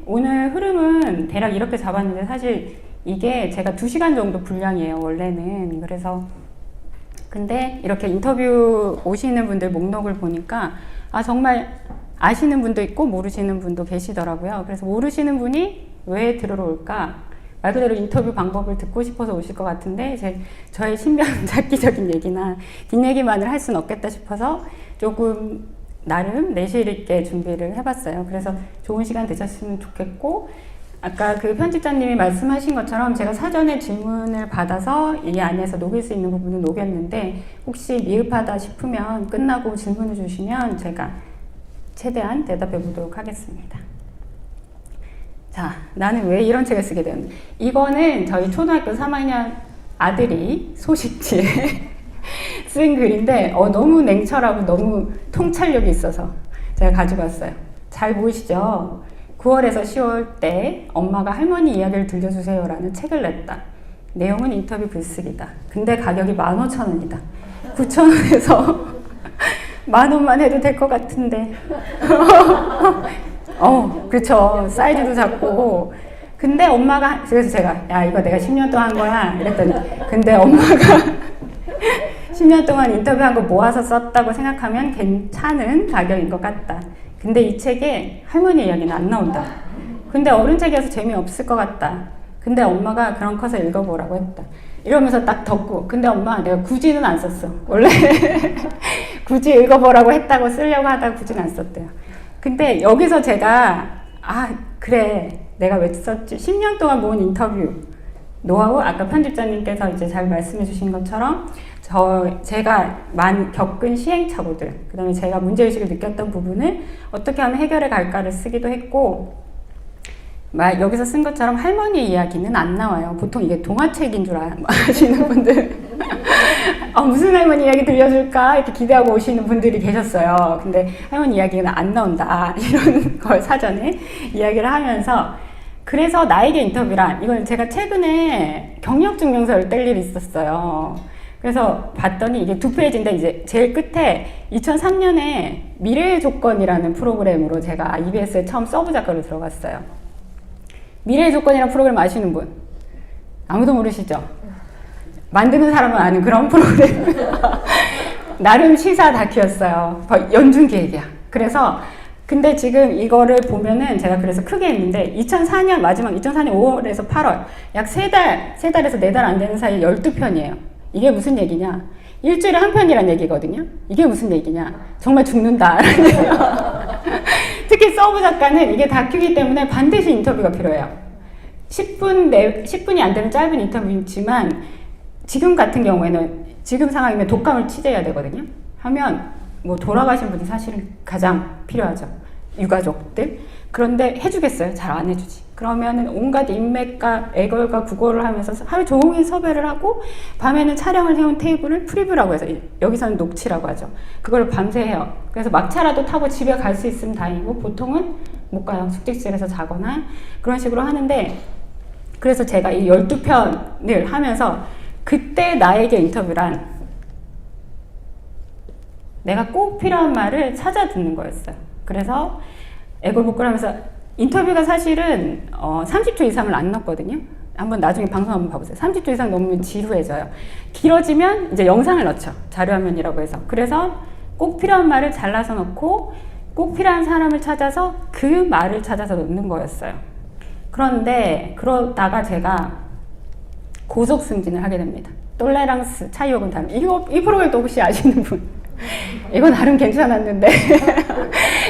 오늘 흐름은 대략 이렇게 잡았는데 사실 이게 제가 2시간 정도 분량이에요, 원래는. 그래서 근데 이렇게 인터뷰 오시는 분들 목록을 보니까 정말 아시는 분도 있고 모르시는 분도 계시더라고요. 그래서 모르시는 분이 왜 들으러 올까? 말 그대로 인터뷰 방법을 듣고 싶어서 오실 것 같은데 저의 신변잡기적인 얘기나 뒷얘기만을 할 수는 없겠다 싶어서 조금 나름 내실 있게 준비를 해봤어요. 그래서 좋은 시간 되셨으면 좋겠고, 아까 그 편집자님이 말씀하신 것처럼 제가 사전에 질문을 받아서 이 안에서 녹일 수 있는 부분은 녹였는데 혹시 미흡하다 싶으면 끝나고 질문을 주시면 제가 최대한 대답해 보도록 하겠습니다. 자, 나는 왜 이런 책을 쓰게 되었나? 이거는 저희 초등학교 3학년 아들이 소식지에 쓴 글인데 너무 냉철하고 너무 통찰력이 있어서 제가 가지고 왔어요. 잘 보이시죠? 9월에서 10월 때 엄마가 할머니 이야기를 들려주세요 라는 책을 냈다. 내용은 인터뷰 글쓰기다. 근데 가격이 15,000원이다. 9,000원에서 10,000원만 해도 될 것 같은데. 그렇죠. 사이즈도 작고. 근데 엄마가, 그래서 제가, 야, 이거 내가 10년 동안 한 거야. 이랬더니, 근데 엄마가 10년 동안 인터뷰한 거 모아서 썼다고 생각하면 괜찮은 가격인 것 같다. 근데 이 책에 할머니 이야기는 안 나온다. 근데 어른 책이어서 재미없을 것 같다. 근데 엄마가 그럼 커서 읽어보라고 했다. 이러면서 딱 덮고, 근데 엄마 내가 굳이는 안 썼어. 원래 굳이 읽어보라고 했다고 쓰려고 하다가 굳이는 안 썼대요. 근데 여기서 제가 그래 내가 왜 썼지? 10년 동안 모은 인터뷰 노하우, 아까 편집자님께서 이제 잘 말씀해 주신 것처럼 제가 겪은 시행착오들, 그 다음에 제가 문제의식을 느꼈던 부분을 어떻게 하면 해결해 갈까를 쓰기도 했고, 여기서 쓴 것처럼 할머니 이야기는 안 나와요. 보통 이게 동화책인 줄 아시는 분들 무슨 할머니 이야기 들려줄까 이렇게 기대하고 오시는 분들이 계셨어요. 근데 할머니 이야기는 안 나온다 이런 걸 사전에 이야기를 하면서, 그래서 나에게 인터뷰란, 이건 제가 최근에 경력증명서를 뗄 일이 있었어요. 그래서 봤더니 이게 2페이지인데 이제 제일 끝에 2003년에 미래의 조건이라는 프로그램으로 제가 EBS에 처음 서브 작가로 들어갔어요. 미래의 조건이라는 프로그램 아시는 분? 아무도 모르시죠? 만드는 사람은 아는 그런 프로그램. 나름 시사 다큐였어요. 연중 기획이야. 그래서 근데 지금 이거를 보면은 제가 그래서 크게 했는데 2004년 마지막 2004년 5월에서 8월 약 3달에서 4달 안 되는 사이에 12편이에요. 이게 무슨 얘기냐? 일주일에 한 편이란 얘기거든요. 이게 무슨 얘기냐? 정말 죽는다. 특히 서브 작가는 이게 다큐이기 때문에 반드시 인터뷰가 필요해요. 10분이 안 되는 짧은 인터뷰지만 지금 같은 경우에는 지금 상황이면 독감을 취재해야 되거든요. 하면 돌아가신 분이 사실은 가장 필요하죠. 유가족들. 그런데 해주겠어요? 잘 안 해주지. 그러면은 온갖 인맥과 애걸과 구걸을 하면서 하루 종일 섭외를 하고, 밤에는 촬영을 해온 테이블을 프리뷰라고 해서, 여기서는 녹취라고 하죠. 그걸 밤새 해요. 그래서 막차라도 타고 집에 갈 수 있으면 다행이고, 보통은 못 가요. 숙직실에서 자거나 그런 식으로 하는데, 그래서 제가 이 12편을 하면서 그때 나에게 인터뷰란 내가 꼭 필요한 말을 찾아 듣는 거였어요. 그래서 애걸복걸 하면서 인터뷰가 사실은 30초 이상을 안 넣었거든요. 한번 나중에 방송 한번 봐보세요. 30초 이상 넘으면 지루해져요. 길어지면 이제 영상을 넣죠. 자료화면이라고 해서. 그래서 꼭 필요한 말을 잘라서 넣고 꼭 필요한 사람을 찾아서 그 말을 찾아서 넣는 거였어요. 그런데 그러다가 제가 고속 승진을 하게 됩니다. 똘레랑스, 차이옥은 다른. 이 프로그램도 혹시 아시는 분? 이거 나름 괜찮았는데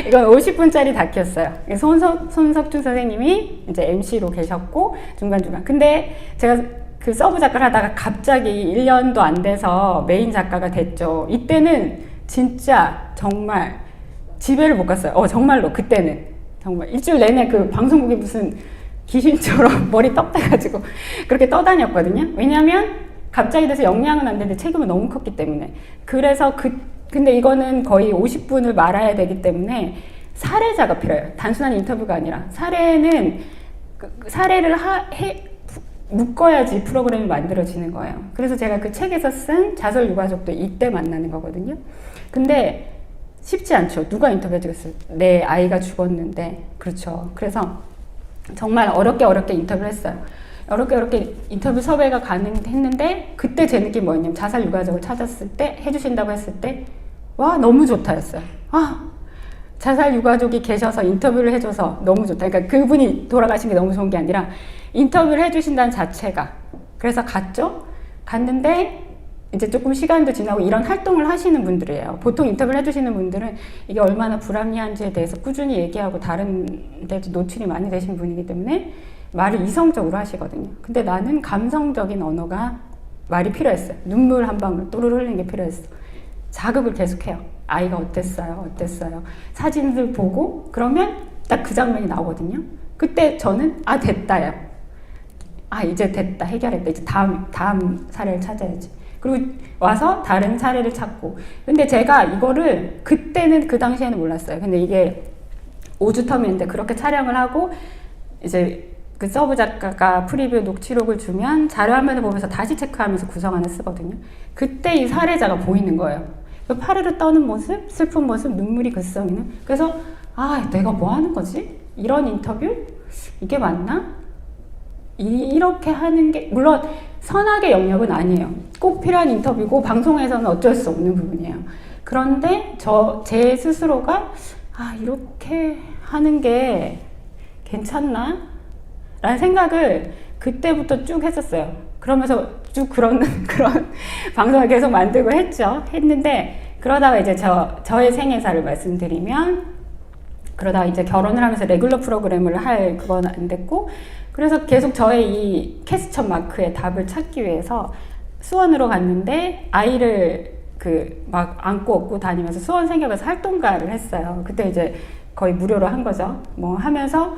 이건 50분짜리 다큐였어요. 손석준 선생님이 이제 MC로 계셨고 중간중간. 근데 제가 그 서브 작가를 하다가 갑자기 1년도 안 돼서 메인 작가가 됐죠. 이때는 진짜 정말 집에를 못 갔어요. 정말로 그때는 정말 일주일 내내 그 방송국이 무슨 귀신처럼 머리 떡대가지고 그렇게 떠다녔거든요. 왜냐면 갑자기 돼서 역량은 안 되는데 책임은 너무 컸기 때문에. 그래서 근데 이거는 거의 50분을 말아야 되기 때문에 사례자가 필요해요. 단순한 인터뷰가 아니라 사례는 사례를 묶어야지 프로그램이 만들어지는 거예요. 그래서 제가 그 책에서 쓴 자설 유가족도 이때 만나는 거거든요. 근데 쉽지 않죠. 누가 인터뷰해주겠어요? 내 아이가 죽었는데. 그렇죠. 그래서 정말 어렵게 인터뷰를 했어요. 어렵게 인터뷰 섭외가 가능했는데 그때 제 느낌이 뭐였냐면 자살 유가족을 찾았을 때 해주신다고 했을 때 와 너무 좋다였어요. 아 자살 유가족이 계셔서 인터뷰를 해줘서 너무 좋다. 그러니까 그분이 돌아가신 게 너무 좋은 게 아니라 인터뷰를 해주신다는 자체가. 그래서 갔죠. 갔는데 이제 조금 시간도 지나고 이런 활동을 하시는 분들이에요. 보통 인터뷰를 해주시는 분들은 이게 얼마나 불합리한지에 대해서 꾸준히 얘기하고 다른 데도 노출이 많이 되신 분이기 때문에 말을 이성적으로 하시거든요. 근데 나는 감성적인 언어가 말이 필요했어요. 눈물 한 방울 또르르 흘리는 게 필요했어. 자극을 계속해요. 아이가 어땠어요? 사진들 보고 그러면 딱 그 장면이 나오거든요. 그때 저는 아 됐다요. 아 이제 됐다. 해결했다. 이제 다음 사례를 찾아야지. 그리고 와서 다른 사례를 찾고. 근데 제가 이거를 그때는 그 당시에는 몰랐어요. 근데 이게 5주 텀인데 그렇게 촬영을 하고 이제 그 서브 작가가 프리뷰 녹취록을 주면 자료 화면을 보면서 다시 체크하면서 구성안을 쓰거든요. 그때 이 사례자가 보이는 거예요. 파르르 떠는 모습, 슬픈 모습, 눈물이 글썽이는. 그래서 아 내가 뭐 하는 거지? 이런 인터뷰? 이게 맞나? 이렇게 하는 게 물론 선악의 영역은 아니에요. 꼭 필요한 인터뷰고 방송에서는 어쩔 수 없는 부분이에요. 그런데 제 스스로가 아 이렇게 하는 게 괜찮나? 라는 생각을 그때부터 쭉 했었어요. 그러면서 쭉 그런 방송을 계속 만들고 했는데 그러다가 이제 저의 생애사를 말씀드리면 그러다가 이제 결혼을 하면서 레귤러 프로그램을 할 그건 안 됐고 그래서 계속 저의 이 캐스천 마크의 답을 찾기 위해서 수원으로 갔는데 아이를 막 안고 업고 다니면서 수원 생협에서 활동가를 했어요. 그때 이제 거의 무료로 한 거죠. 뭐 하면서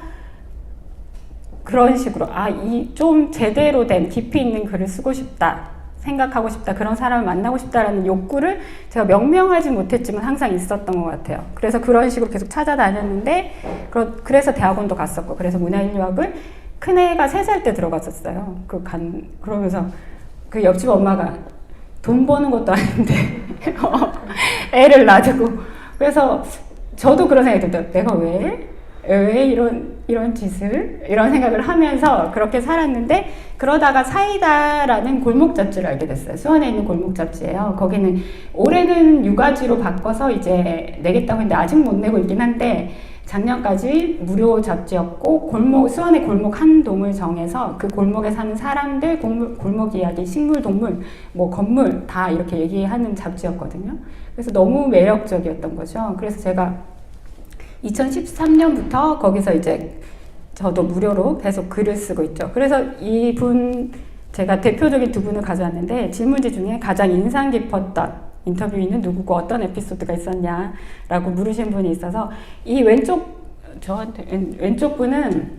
그런 식으로 이 좀 제대로 된 깊이 있는 글을 쓰고 싶다. 생각하고 싶다. 그런 사람을 만나고 싶다라는 욕구를 제가 명명하지 못했지만 항상 있었던 것 같아요. 그래서 그런 식으로 계속 찾아다녔는데 그래서 대학원도 갔었고 그래서 문화인류학을 큰애가 3살 때 들어갔었어요. 그러면서 그 옆집 엄마가 돈 버는 것도 아닌데 애를 놔두고 그래서 저도 그런 생각이 들어요. 내가 왜 이런 짓을 이런 생각을 하면서 그렇게 살았는데 그러다가 사이다라는 골목 잡지를 알게 됐어요. 수원에 있는 골목 잡지예요. 거기는 올해는 유가지로 바꿔서 이제 내겠다고 했는데 아직 못 내고 있긴 한데 작년까지 무료 잡지였고 수원의 골목 한 동을 정해서 그 골목에 사는 사람들 골목 이야기, 식물, 동물, 뭐 건물 다 이렇게 얘기하는 잡지였거든요. 그래서 너무 매력적이었던 거죠. 그래서 제가 2013년부터 거기서 이제 저도 무료로 계속 글을 쓰고 있죠. 그래서 제가 대표적인 2분을 가져왔는데 질문지 중에 가장 인상 깊었던 인터뷰인은 누구고 어떤 에피소드가 있었냐라고 물으신 분이 있어서 이 왼쪽 분은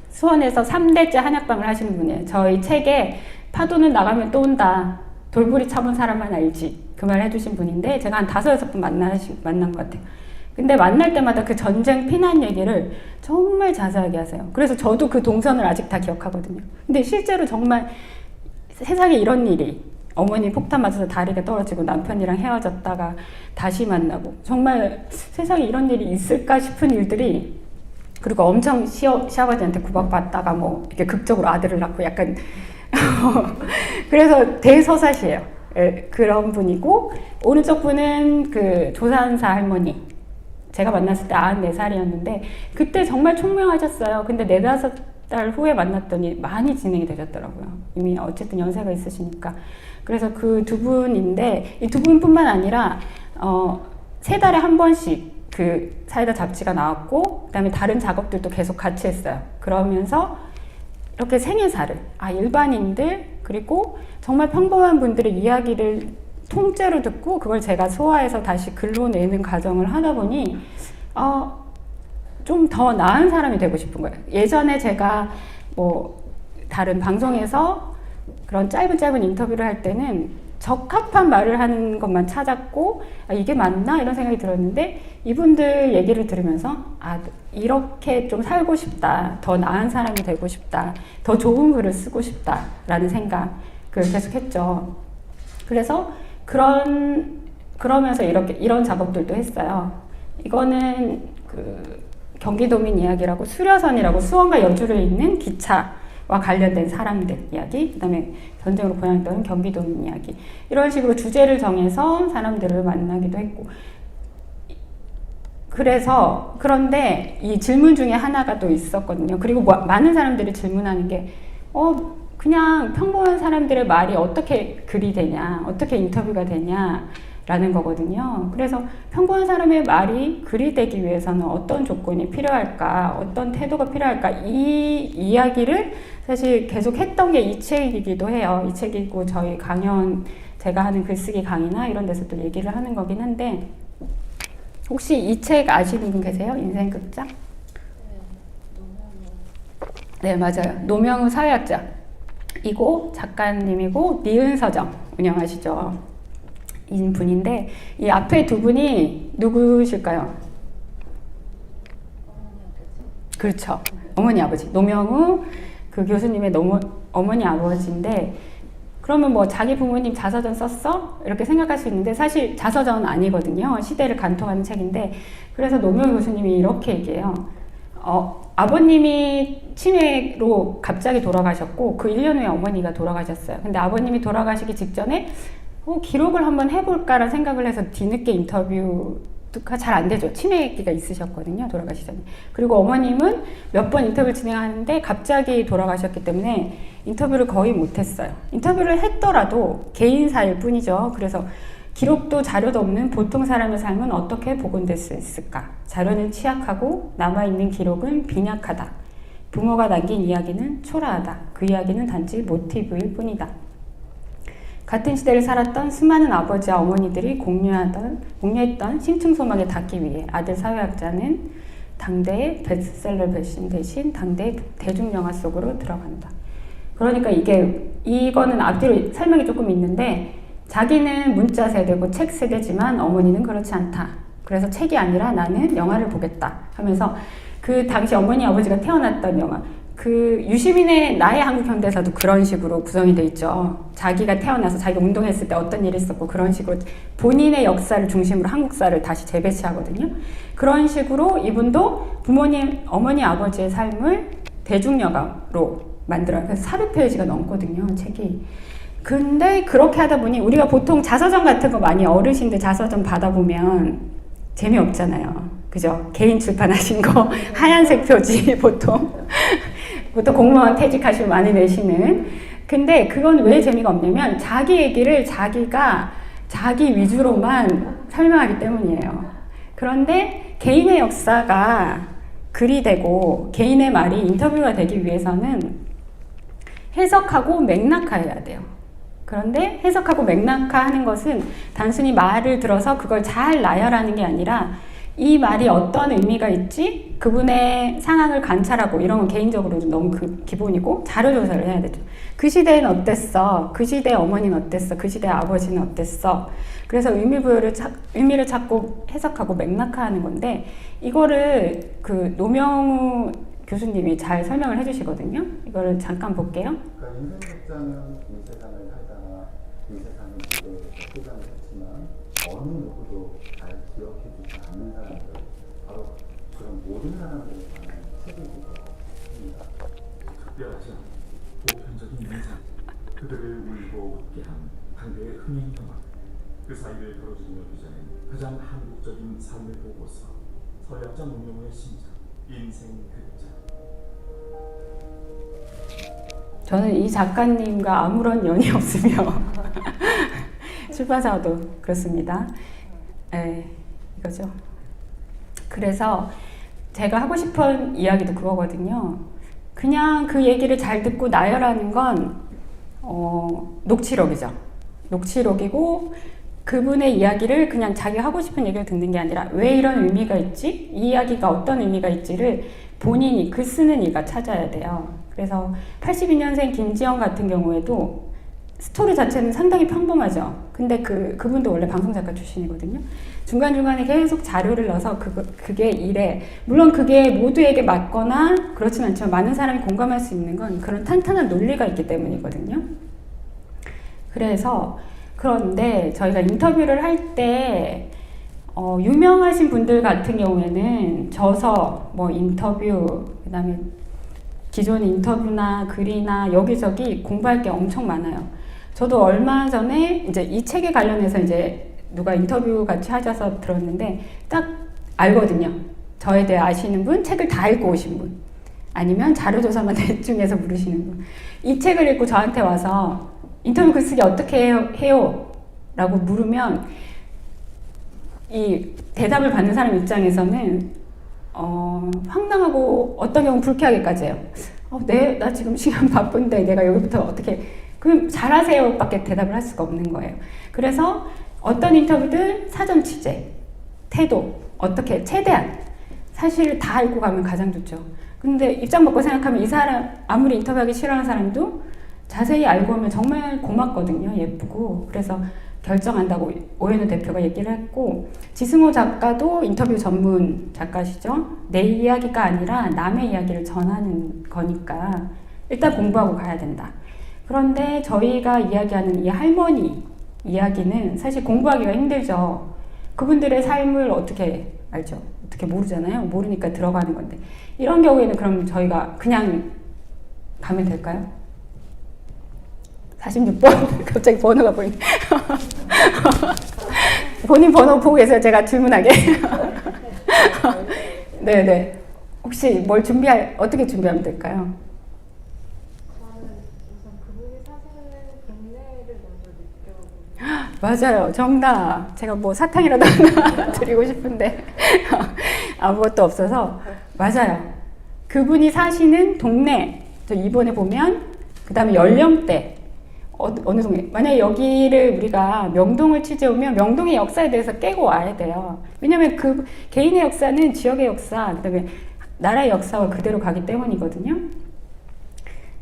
수원에서 3대째 한약방을 하시는 분이에요. 저희 책에 파도는 나가면 또 온다. 돌부리 차본 사람만 알지. 그 말 해주신 분인데 제가 한 5-6번 만난 것 같아요. 근데 만날 때마다 그 전쟁 피난 얘기를 정말 자세하게 하세요. 그래서 저도 그 동선을 아직 다 기억하거든요. 근데 실제로 정말 세상에 이런 일이 어머니 폭탄 맞아서 다리가 떨어지고 남편이랑 헤어졌다가 다시 만나고 정말 세상에 이런 일이 있을까 싶은 일들이 그리고 엄청 시아버지한테 구박받다가 뭐 이렇게 극적으로 아들을 낳고 약간 그래서 대서사시예요. 그런 분이고 오른쪽 분은 그 조산사 할머니 제가 만났을 때 94살이었는데 그때 정말 총명하셨어요. 근데 4-5달 후에 만났더니 많이 진행이 되셨더라고요. 이미 어쨌든 연세가 있으시니까. 그래서 그 2분인데 이 2분뿐만 아니라 3달에 한 번씩 그 사이다 잡지가 나왔고 그다음에 다른 작업들도 계속 같이 했어요. 그러면서 이렇게 생애사를 일반인들 그리고 정말 평범한 분들의 이야기를 통째로 듣고 그걸 제가 소화해서 다시 글로 내는 과정을 하다 보니 좀 더 나은 사람이 되고 싶은 거예요. 예전에 제가 뭐 다른 방송에서 그런 짧은 인터뷰를 할 때는 적합한 말을 하는 것만 찾았고 이게 맞나? 이런 생각이 들었는데 이분들 얘기를 들으면서 이렇게 좀 살고 싶다. 더 나은 사람이 되고 싶다. 더 좋은 글을 쓰고 싶다. 라는 생각을 계속 했죠. 그래서 그러면서 이런 작업들도 했어요. 이거는 경기도민 이야기라고 수려선이라고 수원과 여주를 잇는 기차와 관련된 사람들 이야기, 그 다음에 전쟁으로 고향했던 경기도민 이야기, 이런 식으로 주제를 정해서 사람들을 만나기도 했고. 그래서 그런데 이 질문 중에 하나가 또 있었거든요. 그리고 많은 사람들이 질문하는 게 그냥 평범한 사람들의 말이 어떻게 글이 되냐, 어떻게 인터뷰가 되냐라는 거거든요. 그래서 평범한 사람의 말이 글이 되기 위해서는 어떤 조건이 필요할까, 어떤 태도가 필요할까, 이 이야기를 사실 계속 했던 게 이 책이기도 해요. 이 책이고 저희 강연, 제가 하는 글쓰기 강의나 이런 데서 또 얘기를 하는 거긴 한데, 혹시 이 책 아시는 분 계세요? 인생극장? 네, 맞아요. 노명우 사회학자이고 작가님이고 니은서점 운영하시죠. 인 분인데, 이 앞에 두 분이 누구실까요? 그렇죠. 어머니 아버지. 노명우 그 교수님의 어머니 아버지인데, 그러면 뭐 자기 부모님 자서전 썼어? 이렇게 생각할 수 있는데 사실 자서전은 아니거든요. 시대를 관통하는 책인데, 그래서 노무현 교수님이 이렇게 얘기해요. 아버님이 치매로 갑자기 돌아가셨고 그 1년 후에 어머니가 돌아가셨어요. 근데 아버님이 돌아가시기 직전에 기록을 한번 해볼까라는 생각을 해서 뒤늦게 인터뷰가 잘 안 되죠. 치매기가 있으셨거든요. 돌아가시기 전에. 그리고 어머님은 몇 번 인터뷰를 진행하는데 갑자기 돌아가셨기 때문에 인터뷰를 거의 못했어요. 인터뷰를 했더라도 개인사일 뿐이죠. 그래서 기록도 자료도 없는 보통 사람의 삶은 어떻게 복원될 수 있을까? 자료는 취약하고 남아있는 기록은 빈약하다. 부모가 남긴 이야기는 초라하다. 그 이야기는 단지 모티브일 뿐이다. 같은 시대를 살았던 수많은 아버지와 어머니들이 공유했던 심층 소망에 닿기 위해 아들 사회학자는 당대의 베스트셀러 배신 대신 당대의 대중영화 속으로 들어간다. 그러니까 이거는 앞뒤로 설명이 조금 있는데, 자기는 문자 세대고 책 세대지만 어머니는 그렇지 않다. 그래서 책이 아니라 나는 영화를 보겠다 하면서, 그 당시 어머니 아버지가 태어났던 영화, 그 유시민의 나의 한국 현대사도 그런 식으로 구성이 돼 있죠. 자기가 태어나서 자기가 운동했을 때 어떤 일이 있었고 그런 식으로 본인의 역사를 중심으로 한국사를 다시 재배치하거든요. 그런 식으로 이분도 부모님, 어머니, 아버지의 삶을 대중영화로 만들어요. 그래서 400페이지가 넘거든요, 책이. 근데 그렇게 하다 보니 우리가 보통 자서전 같은 거 많이 어르신들 자서전 받아보면 재미없잖아요. 그죠? 개인 출판하신 거 하얀색 표지 보통 공무원 퇴직하시면 많이 내시는. 근데 그건 왜 재미가 없냐면 자기 얘기를 자기가 자기 위주로만 설명하기 때문이에요. 그런데 개인의 역사가 글이 되고 개인의 말이 인터뷰가 되기 위해서는 해석하고 맥락화해야 돼요. 그런데 해석하고 맥락화하는 것은 단순히 말을 들어서 그걸 잘 나열하는 게 아니라 이 말이 어떤 의미가 있지? 그분의 상황을 관찰하고 이런 건 개인적으로도 너무 기본이고 자료 조사를 해야 되죠. 그 시대에는 어땠어? 그 시대 어머니는 어땠어? 그 시대 아버지는 어땠어? 그래서 의미를 찾고 해석하고 맥락화하는 건데, 이거를 그 노명우 교수님이 잘 설명을 해주시거든요. 이거를 잠깐 볼게요. 그러니까 인생극장은 이 세상을 살다가 이 세상을 포장을 했지만 어느 누구도 잘 기억해주지 않는 사람들, 바로 그런 모든 사람들에 관한 책이기도 합니다. 특별하지 않고 보편적인 인상, 그들을 울고 웃게 한 당대의 흥행 영화, 그 사이를 걸어주며 빚어낸 가장 한국적인 삶을 보고서 서약자 노명우의 신작 인생극장. 저는 이 작가님과 아무런 연이 없으며 출판사도 그렇습니다. 이거죠. 그래서 제가 하고 싶은 이야기도 그거거든요. 그냥 그 얘기를 잘 듣고 나열하는 건 녹취록이죠. 녹취록이고 그분의 이야기를 그냥 자기가 하고 싶은 얘기를 듣는 게 아니라 왜 이런 의미가 있지? 이 이야기가 어떤 의미가 있지를 본인이, 글 쓰는 이가 찾아야 돼요. 그래서 82년생 김지영 같은 경우에도 스토리 자체는 상당히 평범하죠. 근데 그분도 원래 방송작가 출신이거든요. 중간중간에 계속 자료를 넣어서 그게 이래. 물론 그게 모두에게 맞거나 그렇진 않지만 많은 사람이 공감할 수 있는 건 그런 탄탄한 논리가 있기 때문이거든요. 그런데 저희가 인터뷰를 할 때 유명하신 분들 같은 경우에는 저서, 뭐 인터뷰, 그다음에 기존 인터뷰나 글이나 여기저기 공부할 게 엄청 많아요. 저도 얼마 전에 이제 이 책에 관련해서 이제 누가 인터뷰 같이 하셔서 들었는데 딱 알거든요. 저에 대해 아시는 분, 책을 다 읽고 오신 분, 아니면 자료조사만 대충 해서 물으시는 분. 이 책을 읽고 저한테 와서 인터뷰 글쓰기 어떻게 해요? 라고 물으면 이 대답을 받는 사람 입장에서는 황당하고 어떤 경우는 불쾌하기까지 해요. 네, 나 지금 시간 바쁜데 내가 여기부터 어떻게, 그럼 잘하세요 밖에 대답을 할 수가 없는 거예요. 그래서 어떤 인터뷰든 사전 취재, 태도, 어떻게 최대한 사실 다 알고 가면 가장 좋죠. 근데 입장 바꿔 생각하면 이 사람 아무리 인터뷰하기 싫어하는 사람도 자세히 알고 오면 정말 고맙거든요. 예쁘고. 그래서 결정한다고 오연우 대표가 얘기를 했고, 지승호 작가도 인터뷰 전문 작가시죠. 내 이야기가 아니라 남의 이야기를 전하는 거니까 일단 공부하고 가야 된다. 그런데 저희가 이야기하는 이 할머니 이야기는 사실 공부하기가 힘들죠. 그분들의 삶을 어떻게 알죠? 어떻게 모르잖아요. 모르니까 들어가는 건데, 이런 경우에는 그럼 저희가 그냥 가면 될까요? 46번 갑자기 번호가 보이네. 본인 번호 보고 계세요. 제가 질문하게. 네네. 혹시 뭘 어떻게 준비하면 될까요? 저는 우선 그분이 사시는 동네를 먼저 느껴보고. 맞아요. 정답. 제가 뭐 사탕이라도 하나 드리고 싶은데 아무것도 없어서. 맞아요. 그분이 사시는 동네, 저 이번에 보면, 그 다음에 연령대, 어느 동네. 만약에 여기를 우리가 명동을 취재해 오면 명동의 역사에 대해서 깨고 와야 돼요. 왜냐면 그 개인의 역사는 지역의 역사, 그 다음에 나라의 역사와 그대로 가기 때문이거든요.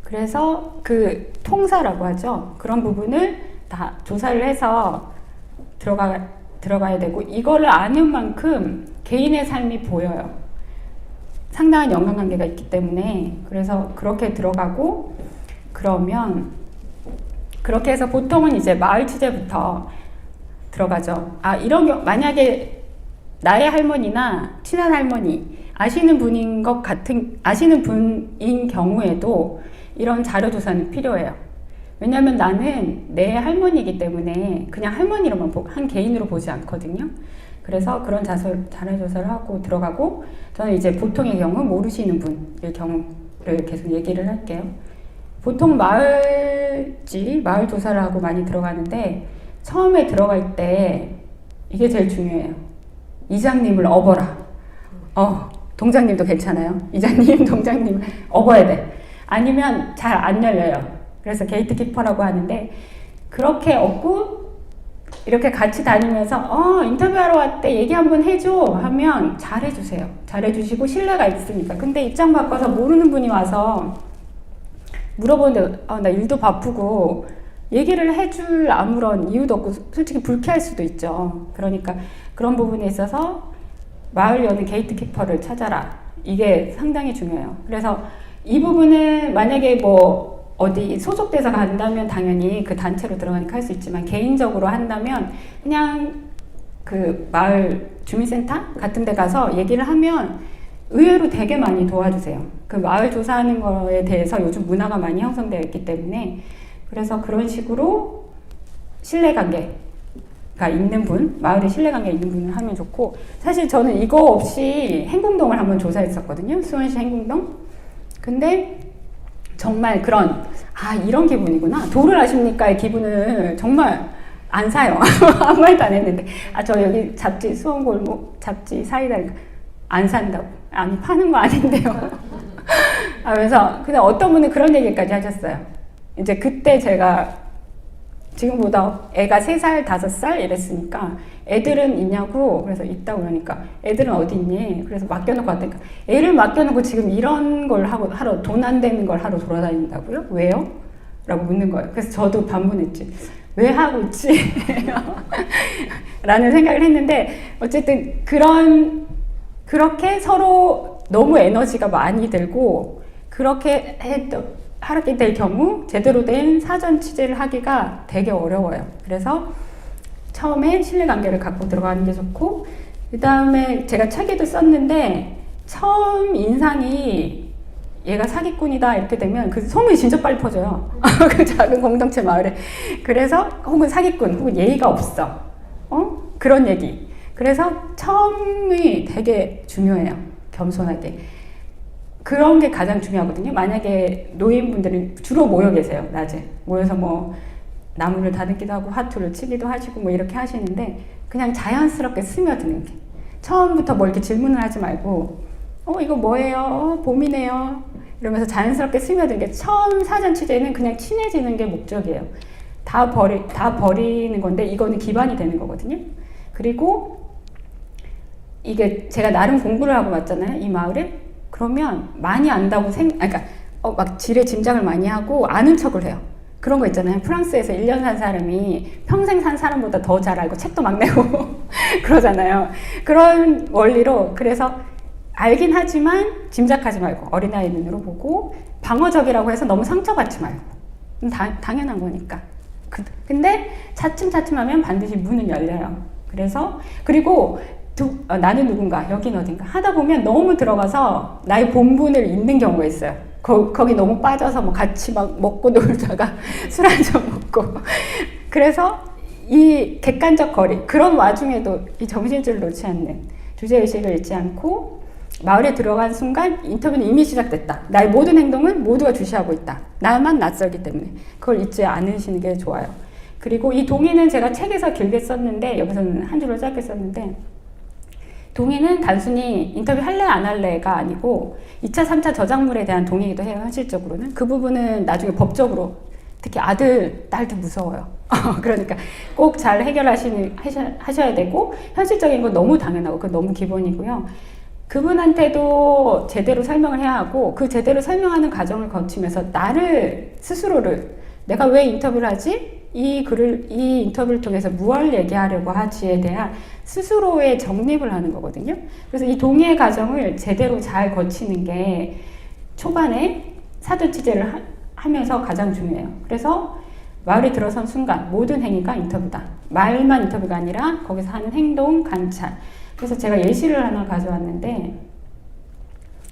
그래서 그 통사라고 하죠. 그런 부분을 다 조사를 해서 들어가야 되고, 이거를 아는 만큼 개인의 삶이 보여요. 상당한 연관관계가 있기 때문에. 그래서 그렇게 들어가고, 그러면 그렇게 해서 보통은 이제 마을 취재부터 들어가죠. 이런 경우, 만약에 나의 할머니나 친한 할머니, 아시는 분인 경우에도 이런 자료 조사는 필요해요. 왜냐하면 나는 내 할머니이기 때문에 그냥 할머니로만 한 개인으로 보지 않거든요. 그래서 그런 자료 조사를 하고 들어가고, 저는 이제 보통의 경우 모르시는 분의 경우를 계속 얘기를 할게요. 보통 마을 조사를 하고 많이 들어가는데, 처음에 들어갈 때 이게 제일 중요해요. 이장님을 업어라. 동장님도 괜찮아요. 이장님, 동장님 업어야 돼. 아니면 잘 안 열려요. 그래서 게이트키퍼라고 하는데, 그렇게 업고 이렇게 같이 다니면서 인터뷰하러 왔대, 얘기 한번 해줘 하면 잘해주세요. 잘해주시고 신뢰가 있으니까. 근데 입장 바꿔서 모르는 분이 와서 물어보는데 나 일도 바쁘고 얘기를 해줄 아무런 이유도 없고 솔직히 불쾌할 수도 있죠. 그러니까 그런 부분에 있어서 마을 여는 게이트키퍼를 찾아라. 이게 상당히 중요해요. 그래서 이 부분은 만약에 뭐 어디 소속돼서 간다면 당연히 그 단체로 들어가니까 할 수 있지만, 개인적으로 한다면 그냥 그 마을 주민센터 같은 데 가서 얘기를 하면 의외로 되게 많이 도와주세요. 그 마을 조사하는 거에 대해서 요즘 문화가 많이 형성되어 있기 때문에. 그래서 그런 식으로 신뢰관계가 있는 분, 마을에 신뢰관계가 있는 분을 하면 좋고, 사실 저는 이거 없이 행궁동을 한번 조사했었거든요. 수원시 행궁동. 근데 정말 이런 기분이구나. 도를 아십니까의 기분을 정말 안 사요. 아무 말도 안 했는데, 저 여기 잡지, 수원골목 잡지 사이다, 안 산다고. 아니, 파는 거 아닌데요. 그래서 근데 어떤 분은 그런 얘기까지 하셨어요. 이제 그때 제가 지금보다 애가 3살, 5살 이랬으니까 애들은 있냐고, 그래서 있다고 그러니까 애들은 어디 있니? 그래서 맡겨놓고 왔다니까, 애를 맡겨놓고 지금 이런 걸 하러 돈 안 되는 걸 하러 돌아다닌다고요? 왜요? 라고 묻는 거예요. 그래서 저도 반문했지. 왜 하고 있지? 라는 생각을 했는데, 어쨌든 그렇게 서로 너무 에너지가 많이 들고, 그렇게 하게 될 경우 제대로 된 사전 취재를 하기가 되게 어려워요. 그래서 처음에 신뢰관계를 갖고 들어가는 게 좋고, 그 다음에 제가 책에도 썼는데 처음 인상이 얘가 사기꾼이다 이렇게 되면 그 소문이 진짜 빨리 퍼져요. 그 작은 공동체 마을에. 그래서 혹은 사기꾼 혹은 예의가 없어. 그런 얘기. 그래서 처음이 되게 중요해요. 겸손하게. 그런 게 가장 중요하거든요. 만약에 노인분들이 주로 모여 계세요. 낮에. 모여서 뭐 나무를 다듬기도 하고 화투를 치기도 하시고 뭐 이렇게 하시는데 그냥 자연스럽게 스며드는 게. 처음부터 뭐 이렇게 질문을 하지 말고 이거 뭐예요? 봄이네요. 이러면서 자연스럽게 스며드는 게 처음 사전 취재는 그냥 친해지는 게 목적이에요. 다 버리는 건데 이거는 기반이 되는 거거든요. 그리고 이게 제가 나름 공부를 하고 왔잖아요. 이 마을에. 그러면 많이 안다고 그러니까 막 지레 짐작을 많이 하고 아는 척을 해요. 그런 거 있잖아요. 프랑스에서 1년 산 사람이 평생 산 사람보다 더 잘 알고 책도 막 내고 그러잖아요. 그런 원리로 그래서 알긴 하지만 짐작하지 말고 어린아이 눈으로 보고 방어적이라고 해서 너무 상처받지 말고 당연한 거니까. 근데 차츰차츰 하면 반드시 문은 열려요. 그래서 그리고 나는 누군가 여긴 어딘가 하다 보면 너무 들어가서 나의 본분을 잊는 경우가 있어요. 거기 너무 빠져서 뭐 같이 막 먹고 놀다가 술 한잔 먹고 그래서 이 객관적 거리 그런 와중에도 이 정신줄을 놓지 않는 주제의식을 잃지 않고 마을에 들어간 순간 인터뷰는 이미 시작됐다. 나의 모든 행동은 모두가 주시하고 있다. 나만 낯설기 때문에 그걸 잊지 않으시는 게 좋아요. 그리고 이 동의는 제가 책에서 길게 썼는데 여기서는 한 줄로 짧게 썼는데 동의는 단순히 인터뷰 할래 안 할래가 아니고 2차, 3차 저작물에 대한 동의이기도 해요. 현실적으로는. 그 부분은 나중에 법적으로 특히 아들, 딸도 무서워요. 그러니까 꼭 잘 하셔야 되고 현실적인 건 너무 당연하고 그건 너무 기본이고요. 그분한테도 제대로 설명을 해야 하고 그 제대로 설명하는 과정을 거치면서 스스로를 내가 왜 인터뷰를 하지? 이 인터뷰를 통해서 무엇을 얘기하려고 하지에 대한 스스로의 정립을 하는 거거든요. 그래서 이 동의의 과정을 제대로 잘 거치는 게 초반에 사전 취재를 하면서 가장 중요해요. 그래서 마을에 들어선 순간 모든 행위가 인터뷰다. 말만 인터뷰가 아니라 거기서 하는 행동, 관찰. 그래서 제가 예시를 하나 가져왔는데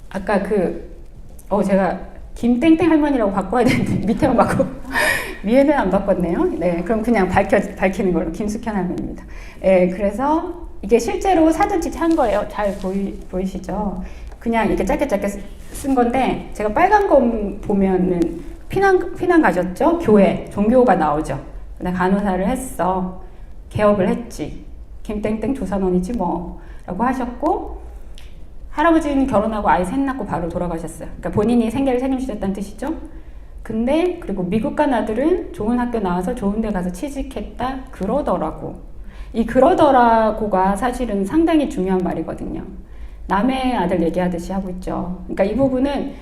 아까 제가 김땡땡 할머니라고 바꿔야 되는데 밑에만 바꾸고 위에는 안 바꿨네요. 네, 그럼 그냥 밝히는 걸로 김숙현 할머니입니다. 네, 그래서 이게 실제로 사전 취재한 거예요. 잘 보이시죠? 그냥 이렇게 짧게 쓴 건데 제가 빨간 거 보면은 피난 가셨죠? 교회, 종교가 나오죠. 나 간호사를 했어. 개업을 했지. 김땡땡 조산원이지 뭐 라고 하셨고 할아버지는 결혼하고 아이 셋 낳고 바로 돌아가셨어요. 그러니까 본인이 생계를 책임지셨다는 뜻이죠. 근데 그리고 미국 간 아들은 좋은 학교 나와서 좋은 데 가서 취직했다 그러더라고. 이 그러더라고가 사실은 상당히 중요한 말이거든요. 남의 아들 얘기하듯이 하고 있죠. 그러니까 이 부분은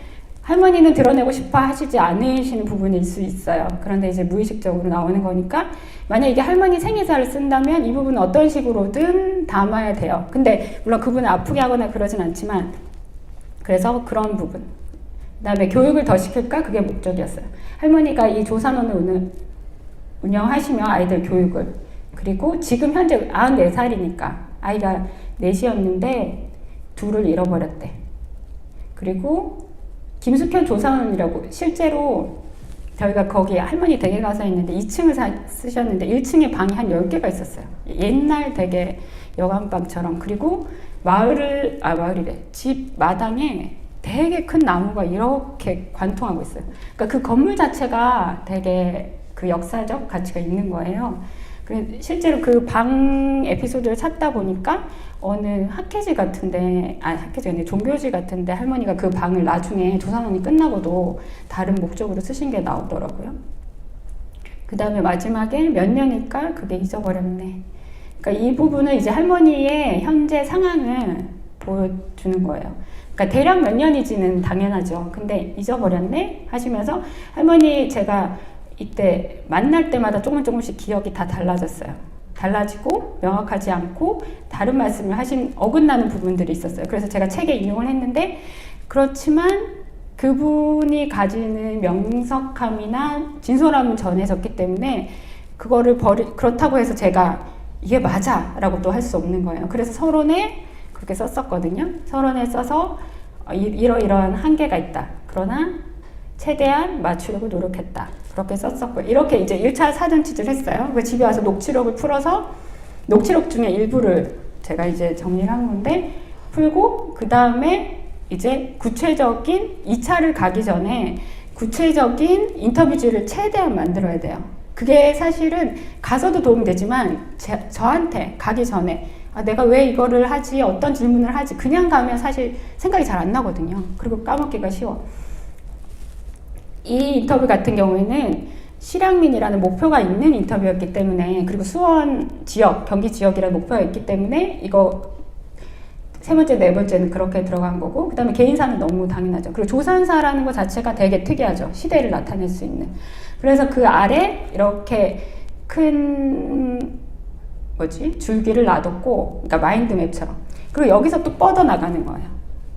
할머니는 드러내고 싶어 하시지 않으시는 부분일 수 있어요. 그런데 이제 무의식적으로 나오는 거니까 만약 이게 할머니 생애사를 쓴다면 이 부분은 어떤 식으로든 담아야 돼요. 근데 물론 그분을 아프게 하거나 그러진 않지만 그래서 그런 부분. 그 다음에 교육을 더 시킬까? 그게 목적이었어요. 할머니가 이 조산원을 운영하시며 아이들 교육을 그리고 지금 현재 94살이니까 아이가 넷이었는데 둘을 잃어버렸대. 그리고 김숙현 조산원이라고 실제로 저희가 거기 할머니 댁에 가서 있는데 2층을 쓰셨는데 1층에 방이 한 10개가 있었어요. 옛날 되게 여관방처럼. 그리고 집 마당에 되게 큰 나무가 이렇게 관통하고 있어요. 그러니까 그 건물 자체가 되게 그 역사적 가치가 있는 거예요. 실제로 그 방 에피소드를 찾다 보니까 어느 학회지 같은데, 학회지 아니라 종교지 같은데 할머니가 그 방을 나중에 조산원이 끝나고도 다른 목적으로 쓰신 게 나오더라고요. 그 다음에 마지막에 몇 년일까? 그게 잊어버렸네. 그러니까 이 부분은 이제 할머니의 현재 상황을 보여주는 거예요. 그러니까 대략 몇 년이지는 당연하죠. 근데 잊어버렸네? 하시면서 할머니 제가 이때 만날 때마다 조금씩 기억이 다 달라졌어요. 달라지고 명확하지 않고 다른 말씀을 어긋나는 부분들이 있었어요. 그래서 제가 책에 인용을 했는데 그렇지만 그분이 가지는 명석함이나 진솔함은 전해졌기 때문에 그거를 그렇다고 해서 제가 이게 맞아 라고 또 할 수 없는 거예요. 그래서 서론에 그렇게 썼었거든요. 서론에 써서 이러이러한 한계가 있다. 그러나 최대한 맞추려고 노력했다. 그렇게 썼었고, 이렇게 이제 1차 사전 취재를 했어요. 그 집에 와서 녹취록을 풀어서 녹취록 중에 일부를 제가 이제 정리를 한 건데 풀고, 그 다음에 이제 구체적인 2차를 가기 전에 구체적인 인터뷰지를 최대한 만들어야 돼요. 그게 사실은 가서도 도움이 되지만 저한테 가기 전에 내가 왜 이거를 하지, 어떤 질문을 하지, 그냥 가면 사실 생각이 잘 안 나거든요. 그리고 까먹기가 쉬워. 이 인터뷰 같은 경우에는 실향민이라는 목표가 있는 인터뷰였기 때문에, 그리고 수원 지역, 경기 지역이라는 목표가 있기 때문에 이거 세 번째, 네 번째는 그렇게 들어간 거고, 그 다음에 개인사는 너무 당연하죠. 그리고 조산사라는 것 자체가 되게 특이하죠. 시대를 나타낼 수 있는. 그래서 그 아래 이렇게 큰 줄기를 놔뒀고, 그러니까 마인드맵처럼. 그리고 여기서 또 뻗어나가는 거예요.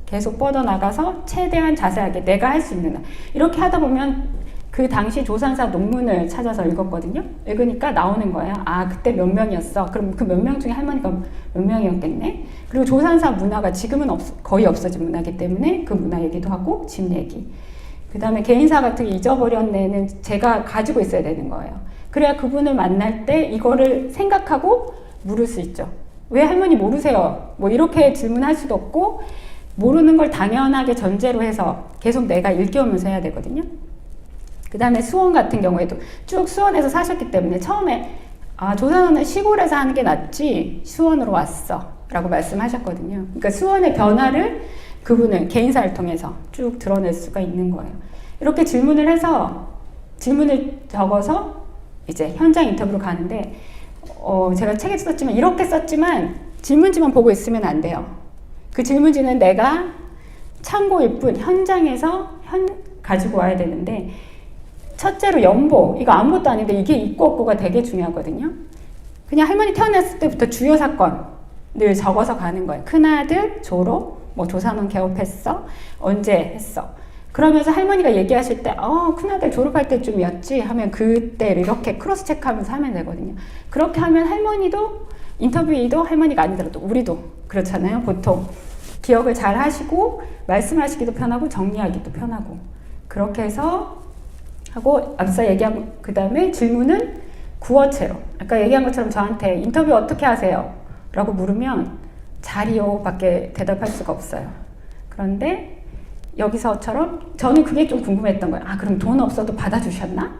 계속 뻗어나가서 최대한 자세하게 내가 할 수 있는, 이렇게 하다 보면 그 당시 조산사 논문을 찾아서 읽었거든요. 읽으니까 나오는 거예요. 아, 그때 몇 명이었어. 그럼 그 몇 명 중에 할머니가 몇 명이었겠네. 그리고 조산사 문화가 지금은 거의 없어진 문화이기 때문에 그 문화 얘기도 하고 집 얘기. 그 다음에 개인사 같은 게 잊어버렸네는 제가 가지고 있어야 되는 거예요. 그래야 그분을 만날 때 이거를 생각하고 물을 수 있죠. 왜 할머니 모르세요? 뭐 이렇게 질문할 수도 없고, 모르는 걸 당연하게 전제로 해서 계속 내가 일깨우면서 해야 되거든요. 그 다음에 수원 같은 경우에도 쭉 수원에서 사셨기 때문에 처음에 조선은 시골에서 하는 게 낫지 수원으로 왔어 라고 말씀하셨거든요. 그러니까 수원의 변화를 그분은 개인사를 통해서 쭉 드러낼 수가 있는 거예요. 이렇게 질문을 해서 질문을 적어서 이제 현장 인터뷰로 가는데, 제가 책에 썼지만 이렇게 썼지만 질문지만 보고 있으면 안 돼요. 그 질문지는 내가 참고일 뿐 현장에서 가지고 와야 되는데, 첫째로 연보, 이거 아무것도 아닌데 이게 있고 없고가 되게 중요하거든요. 그냥 할머니 태어났을 때부터 주요 사건을 적어서 가는 거예요. 큰아들 졸업, 뭐 조산원 개업했어, 언제 했어. 그러면서 할머니가 얘기하실 때 큰아들 졸업할 때쯤이었지 하면 그때를 이렇게 크로스 체크하면서 하면 되거든요. 그렇게 하면 할머니도, 인터뷰이도 할머니가 아니더라도 우리도 그렇잖아요. 보통 기억을 잘 하시고 말씀하시기도 편하고 정리하기도 편하고, 그렇게 해서 하고, 앞서 얘기한 그 다음에 질문은 구어체로, 아까 얘기한 것처럼 저한테 인터뷰 어떻게 하세요? 라고 물으면 잘이요 밖에 대답할 수가 없어요. 그런데 여기서처럼 저는 그게 좀 궁금했던 거예요. 그럼 돈 없어도 받아주셨나?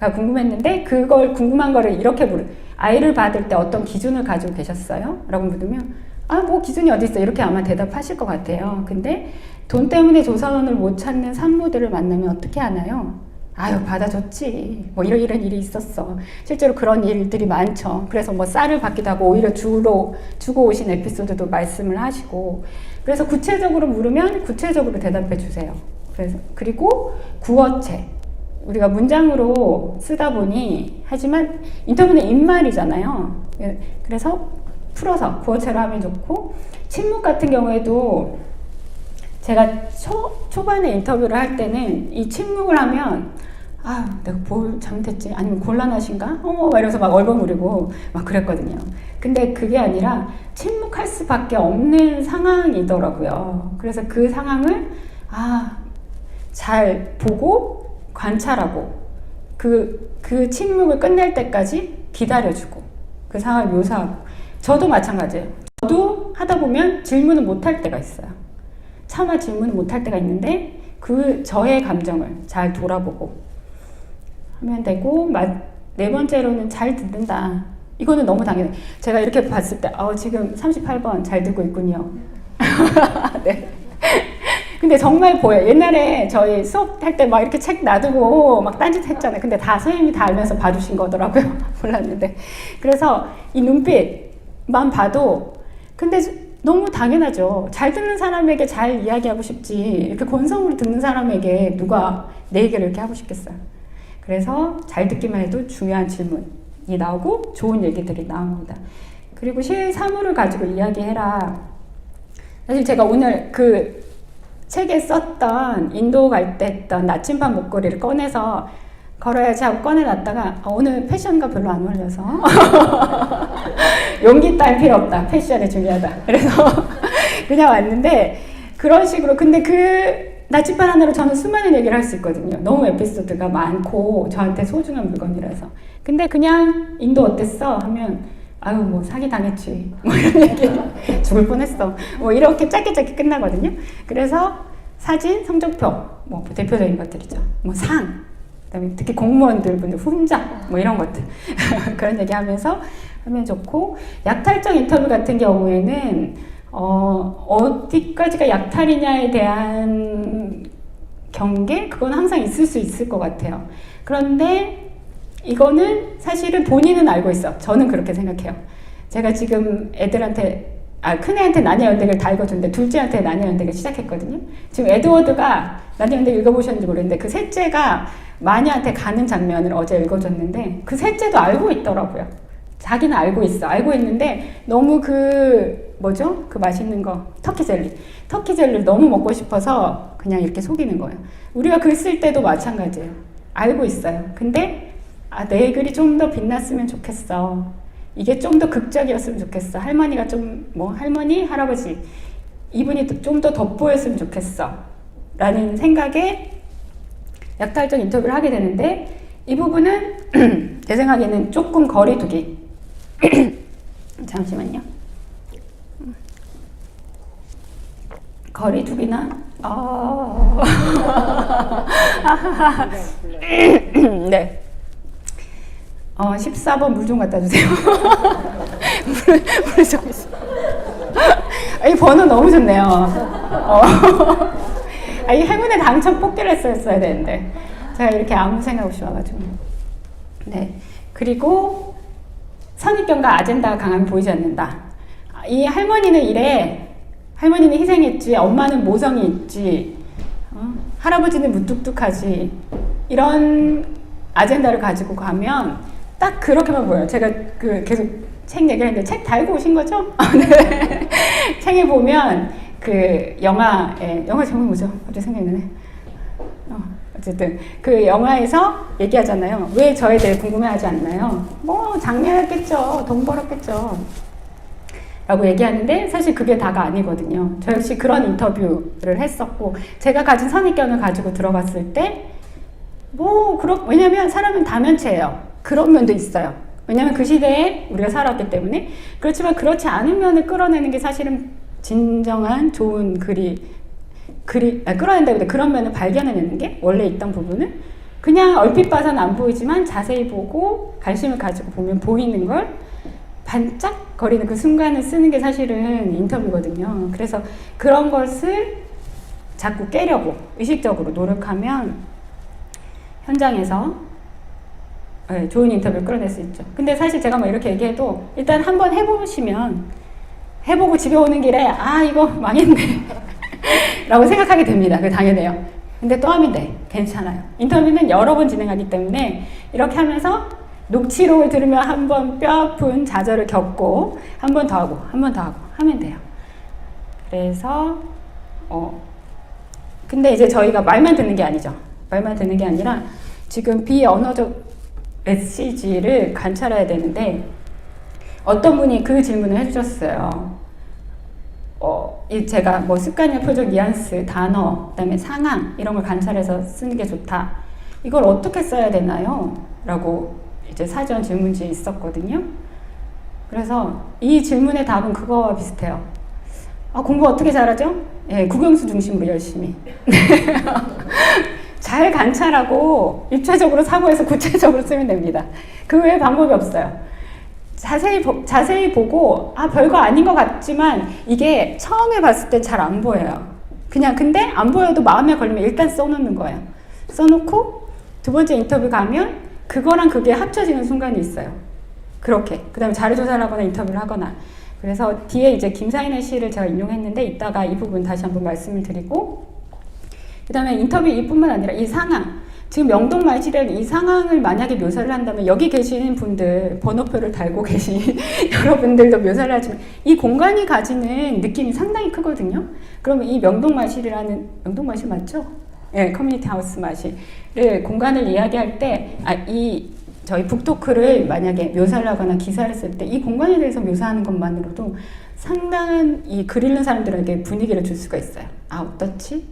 가 궁금했는데, 그걸 궁금한 거를 이렇게 아이를 받을 때 어떤 기준을 가지고 계셨어요? 라고 물으면 뭐 기준이 어디 있어? 이렇게 아마 대답하실 것 같아요. 근데 돈 때문에 조선원을 못 찾는 산모들을 만나면 어떻게 하나요? 받아줬지. 뭐 이런 일이 있었어. 실제로 그런 일들이 많죠. 그래서 뭐 쌀을 받기도 하고 오히려 주고 오신 에피소드도 말씀을 하시고, 그래서 구체적으로 물으면 구체적으로 대답해 주세요. 그리고 구어체. 우리가 문장으로 쓰다 보니, 하지만 인터뷰는 입말이잖아요. 그래서 풀어서 구어체로 하면 좋고, 침묵 같은 경우에도 제가 초반에 인터뷰를 할 때는 이 침묵을 하면 내가 뭘 잘못했지? 아니면 곤란하신가? 막 이러면서 막 얼버무리고 막 그랬거든요. 근데 그게 아니라 침묵할 수밖에 없는 상황이더라고요. 그래서 그 상황을 잘 보고 관찰하고 그 침묵을 끝낼 때까지 기다려주고 그 상황을 묘사하고, 저도 마찬가지예요. 저도 하다 보면 질문을 못할 때가 있어요. 차마 질문을 못할 때가 있는데 저의 감정을 잘 돌아보고 하면 되고, 네 번째로는 잘 듣는다. 이거는 너무 당연해요. 제가 이렇게 봤을 때 지금 38번 잘 듣고 있군요. 네. 근데 정말 보여요. 옛날에 저희 수업할 때 막 이렇게 책 놔두고 막 딴짓 했잖아요. 근데 다 선생님이 다 알면서 봐주신 거더라고요. 몰랐는데. 그래서 이 눈빛만 봐도, 근데 너무 당연하죠. 잘 듣는 사람에게 잘 이야기하고 싶지, 이렇게 건성으로 듣는 사람에게 누가 내 얘기를 이렇게 하고 싶겠어요. 그래서 잘 듣기만 해도 중요한 질문이 나오고 좋은 얘기들이 나옵니다. 그리고 실사물을 가지고 이야기해라. 사실 제가 오늘 그 책에 썼던 인도 갈 때 했던 나침반 목걸이를 꺼내서 걸어야지 하고 꺼내놨다가 오늘 패션과 별로 안 어울려서 용기 따윈 필요 없다. 패션이 중요하다. 그래서 그냥 왔는데 그런 식으로 근데 그 나침반 하나로 저는 수많은 얘기를 할 수 있거든요. 너무 에피소드가 많고 저한테 소중한 물건이라서. 근데 그냥 인도 어땠어? 하면 아유 뭐 사기 당했지 뭐 이런 얘기 죽을 뻔했어 뭐 이렇게 짧게 끝나거든요. 그래서 사진, 성적표 뭐 대표적인 것들이죠. 뭐 상, 그다음에 특히 공무원들 분들 훈장 뭐 이런 것들 그런 얘기하면서 하면 좋고 약탈적 인터뷰 같은 경우에는 어디까지가 약탈이냐에 대한 경계 그건 항상 있을 수 있을 것 같아요. 그런데 이거는 사실은 본인은 알고 있어. 저는 그렇게 생각해요. 제가 지금 애들한테 큰애한테 나녀연대기를 다 읽어줬는데 둘째한테 나녀연대기를 시작했거든요. 지금 에드워드가 나녀연대기 읽어보셨는지 모르겠는데 그 셋째가 마녀한테 가는 장면을 어제 읽어줬는데 그 셋째도 알고 있더라고요. 자기는 알고 있어. 알고 있는데 너무 그 맛있는 거 터키 젤리를 너무 먹고 싶어서 그냥 이렇게 속이는 거예요. 우리가 글 쓸 때도 마찬가지예요. 알고 있어요. 근데 내 글이 좀 더 빛났으면 좋겠어. 이게 좀 더 극적이었으면 좋겠어. 할머니가 할머니, 할아버지 이분이 좀 더 돋보였으면 좋겠어. 라는 생각에 약탈적 인터뷰를 하게 되는데 이 부분은 제 생각에는 조금 거리두기 잠시만요. 거리두기나 네. 14번 물 좀 갖다 주세요. 물 좀 있어. 이 번호 너무 좋네요. 이 행운의 당첨 뽑기를 했어야 되는데 제가 이렇게 아무 생각 없이 와가지고. 네. 그리고 선입견과 아젠다가 강하게 보이지 않는다. 이 할머니는 이래. 할머니는 희생했지. 엄마는 모성이 있지. 할아버지는 무뚝뚝하지. 이런 아젠다를 가지고 가면 딱 그렇게만 보여요. 제가 계속 책 얘기했는데 책 달고 오신 거죠? 네. 책에 보면 그 영화 제목이 뭐죠? 갑자기 생각이 나네. 어쨌든 그 영화에서 얘기하잖아요. 왜 저에 대해 궁금해하지 않나요? 뭐 장녀였겠죠. 돈 벌었겠죠. 라고 얘기하는데 사실 그게 다가 아니거든요. 저 역시 그런 인터뷰를 했었고 제가 가진 선입견을 가지고 들어갔을 때 왜냐면 사람은 다면체예요. 그런 면도 있어요. 왜냐면 그 시대에 우리가 살았기 때문에. 그렇지만 그렇지 않은 면을 끌어내는 게 사실은 진정한 좋은 끌어낸다기보다 그런 면을 발견해내는 게 원래 있던 부분을 그냥 얼핏 봐서는 안 보이지만 자세히 보고 관심을 가지고 보면 보이는 걸 반짝거리는 그 순간을 쓰는 게 사실은 인터뷰거든요. 그래서 그런 것을 자꾸 깨려고 의식적으로 노력하면 현장에서 좋은 인터뷰를 끌어낼 수 있죠. 근데 사실 제가 이렇게 얘기해도 일단 한번 해보고 집에 오는 길에 이거 망했네 라고 생각하게 됩니다. 그게 당연해요. 근데 또 하면 돼. 괜찮아요. 인터뷰는 여러 번 진행하기 때문에 이렇게 하면서 녹취록을 들으면 한 번 뼈 아픈 좌절을 겪고 한 번 더 하고 한 번 더 하고 하면 돼요. 그래서 근데 이제 저희가 말만 듣는 게 아니죠. 말만 듣는 게 아니라 지금 비언어적 메시지를 관찰해야 되는데 어떤 분이 그 질문을 해주셨어요. 제가 습관이나 표적, 뉘앙스, 단어, 그다음에 상황 이런 걸 관찰해서 쓰는 게 좋다. 이걸 어떻게 써야 되나요? 라고 이제 사전 질문지에 있었거든요. 그래서 이 질문의 답은 그거와 비슷해요. 공부 어떻게 잘하죠? 국영수 중심으로 열심히. 잘 관찰하고 입체적으로 사고해서 구체적으로 쓰면 됩니다. 그 외에 방법이 없어요. 자세히 보고 별거 아닌 것 같지만 이게 처음에 봤을 땐 잘 안 보여요. 근데 안 보여도 마음에 걸리면 일단 써놓는 거예요. 써놓고 두 번째 인터뷰 가면 그거랑 그게 합쳐지는 순간이 있어요. 그렇게. 그 다음에 자료조사를 하거나 인터뷰를 하거나. 그래서 뒤에 이제 김사인의 시를 제가 인용했는데 이따가 이 부분 다시 한번 말씀을 드리고 그 다음에 인터뷰 이뿐만 아니라 이 상황 지금 명동말실에 이 상황을 만약에 묘사를 한다면 여기 계시는 분들 번호표를 달고 계신 여러분들도 묘사를 하지만 이 공간이 가지는 느낌이 상당히 크거든요. 그러면 이 명동말실 맞죠? 예, 커뮤니티 하우스 맛이를 공간을 이야기할 때, 저희 북토크를 만약에 묘사를 하거나 기사를 쓸 때 이 공간에 대해서 묘사하는 것만으로도 상당한 이 글 읽는 사람들에게 분위기를 줄 수가 있어요. 아, 어떻지?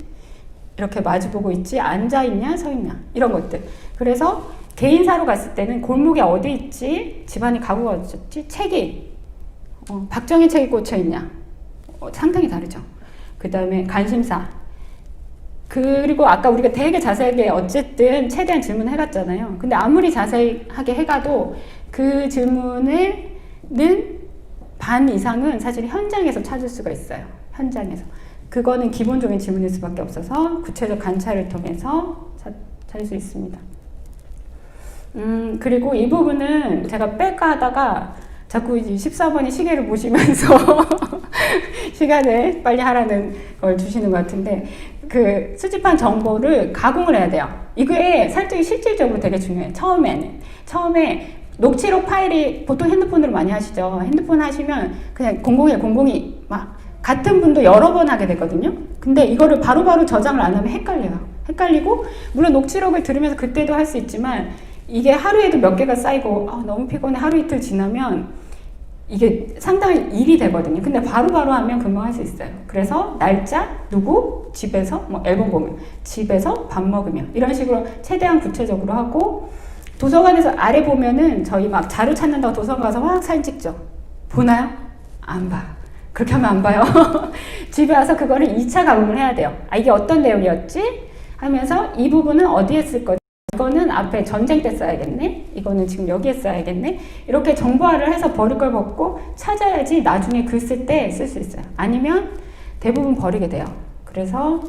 이렇게 마주보고 있지? 앉아있냐? 서있냐? 이런 것들. 그래서 개인사로 갔을 때는 골목에 어디 있지? 집안에 가구가 어딨지? 책이 박정희 책이 꽂혀있냐? 상당히 다르죠. 그 다음에 관심사. 그리고 아까 우리가 되게 자세하게 어쨌든 최대한 질문을 해갔잖아요. 근데 아무리 자세하게 해가도 그 질문을 반 이상은 사실 현장에서 찾을 수가 있어요. 현장에서. 그거는 기본적인 질문일 수밖에 없어서 구체적 관찰을 통해서 찾을 수 있습니다. 그리고 이 부분은 제가 뺄까 하다가 자꾸 이제 14번이 시계를 보시면서 시간을 빨리 하라는 걸 주시는 것 같은데, 그 수집한 정보를 가공을 해야 돼요. 이게 설득이 실질적으로 되게 중요해요. 처음에 녹취록 파일이 보통 핸드폰으로 많이 하시죠. 핸드폰 하시면 그냥 001, 002 막 같은 분도 여러 번 하게 되거든요. 근데 이거를 바로바로 저장을 안 하면 헷갈리고 물론 녹취록을 들으면서 그때도 할 수 있지만 이게 하루에도 몇 개가 쌓이고 너무 피곤해 하루 이틀 지나면 이게 상당히 일이 되거든요. 근데 바로바로 하면 금방 할 수 있어요. 그래서 날짜, 누구, 집에서 뭐 앨범 보면, 집에서 밥 먹으며 이런 식으로 최대한 구체적으로 하고, 도서관에서 아래 보면은 저희 막 자료 찾는다고 도서관 가서 막 사진 찍죠. 보나요? 안 봐. 그렇게 하면 안 봐요. 집에 와서 그거를 2차 가공을 해야 돼요. 이게 어떤 내용이었지? 하면서 이 부분은 어디에 쓸 거지? 이거는 앞에 전쟁 때 써야겠네? 이거는 지금 여기에 써야겠네? 이렇게 정보화를 해서 버릴 걸 벗고 찾아야지 나중에 글 쓸 때 쓸 수 있어요. 아니면 대부분 버리게 돼요. 그래서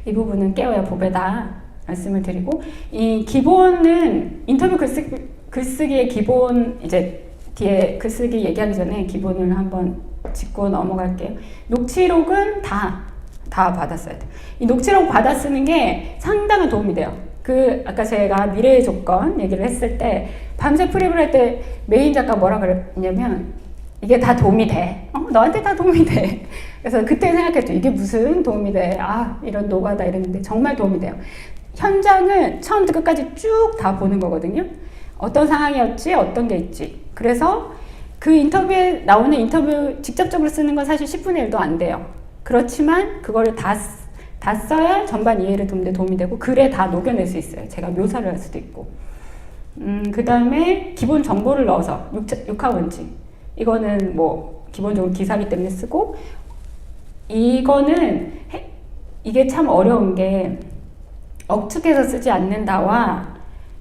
이 부분은 깨어야 보배다 말씀을 드리고, 이 기본은 인터뷰 글쓰기의 기본, 이제 뒤에 글쓰기 얘기하기 전에 기본을 한번 짚고 넘어갈게요. 녹취록은 다 받았어야 돼요. 이 녹취록 받아 쓰는 게 상당한 도움이 돼요. 아까 제가 미래의 조건 얘기를 했을 때, 밤새 프리뷰를 할 때 메인 작가 뭐라 그랬냐면, 이게 다 도움이 돼. 너한테 다 도움이 돼. 그래서 그때 생각했죠. 이게 무슨 도움이 돼. 이런 노가다 이랬는데 정말 도움이 돼요. 현장을 처음부터 끝까지 쭉 다 보는 거거든요. 어떤 상황이었지, 어떤 게 있지. 그래서 그 인터뷰에 나오는 인터뷰 직접적으로 쓰는 건 사실 10분의 1도 안 돼요. 그렇지만 그거를 다 써야 전반 이해를 도움이 되고 글에 다 녹여낼 수 있어요. 제가 묘사를 할 수도 있고. 그 다음에 기본 정보를 넣어서 6하 원칙. 이거는 뭐 기본적으로 기사기 때문에 쓰고, 이게 참 어려운 게 억측해서 쓰지 않는다와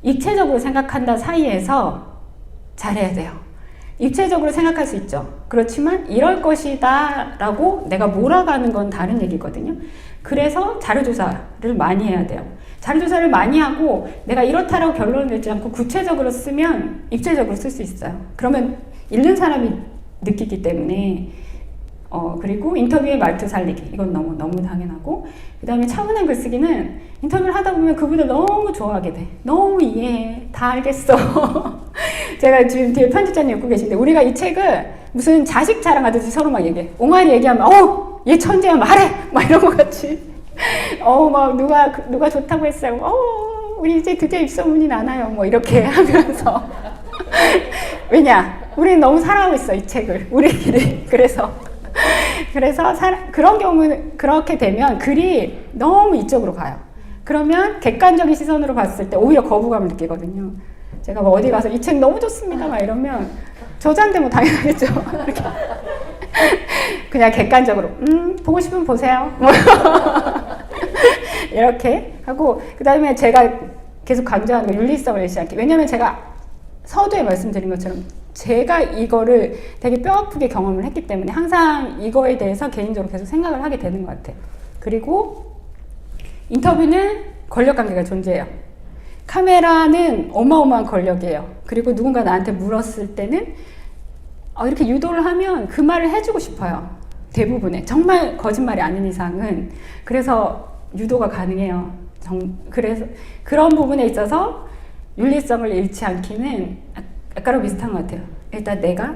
입체적으로 생각한다 사이에서 잘해야 돼요. 입체적으로 생각할 수 있죠. 그렇지만 이럴 것이다 라고 내가 몰아가는 건 다른 얘기거든요. 그래서 자료조사를 많이 해야 돼요. 자료조사를 많이 하고 내가 이렇다라고 결론을 내지 않고 구체적으로 쓰면 입체적으로 쓸 수 있어요. 그러면 읽는 사람이 느끼기 때문에. 그리고 인터뷰의 말투 살리기, 이건 너무 당연하고, 그 다음에 차분한 글쓰기는 인터뷰를 하다 보면 그분을 너무 좋아하게 돼. 너무 이해해. 다 알겠어. 제가 지금 뒤에 편집자님 읽고 계신데, 우리가 이 책을 무슨 자식 자랑하듯이 서로 막 얘기해. 옹알이 얘기하면 얘 천재야 말해! 막 이런 것 같이. 막 누가 좋다고 했어요. 우리 이제 드디어 입소문이 나나요? 뭐 이렇게 하면서. 왜냐? 우리는 너무 사랑하고 있어, 이 책을. 우리끼리. 그래서 그런 경우는, 그렇게 되면 글이 너무 이쪽으로 가요. 그러면 객관적인 시선으로 봤을 때 오히려 거부감을 느끼거든요. 제가 뭐 어디 가서 이 책 너무 좋습니다 막 이러면 저자인데 뭐 당연하겠죠. 이렇게. 그냥 객관적으로 보고 싶으면 보세요. 이렇게 하고, 그 다음에 제가 계속 강조하는 거 윤리성을 잃지 않게. 왜냐면 제가 서두에 말씀드린 것처럼 제가 이거를 되게 뼈아프게 경험을 했기 때문에 항상 이거에 대해서 개인적으로 계속 생각을 하게 되는 것 같아요. 그리고 인터뷰는 권력관계가 존재해요. 카메라는 어마어마한 권력이에요. 그리고 누군가 나한테 물었을 때는 이렇게 유도를 하면 그 말을 해주고 싶어요. 대부분의. 정말 거짓말이 아닌 이상은. 그래서 유도가 가능해요. 그래서 그런 부분에 있어서 윤리성을 잃지 않기는 아까랑 비슷한 것 같아요. 일단 내가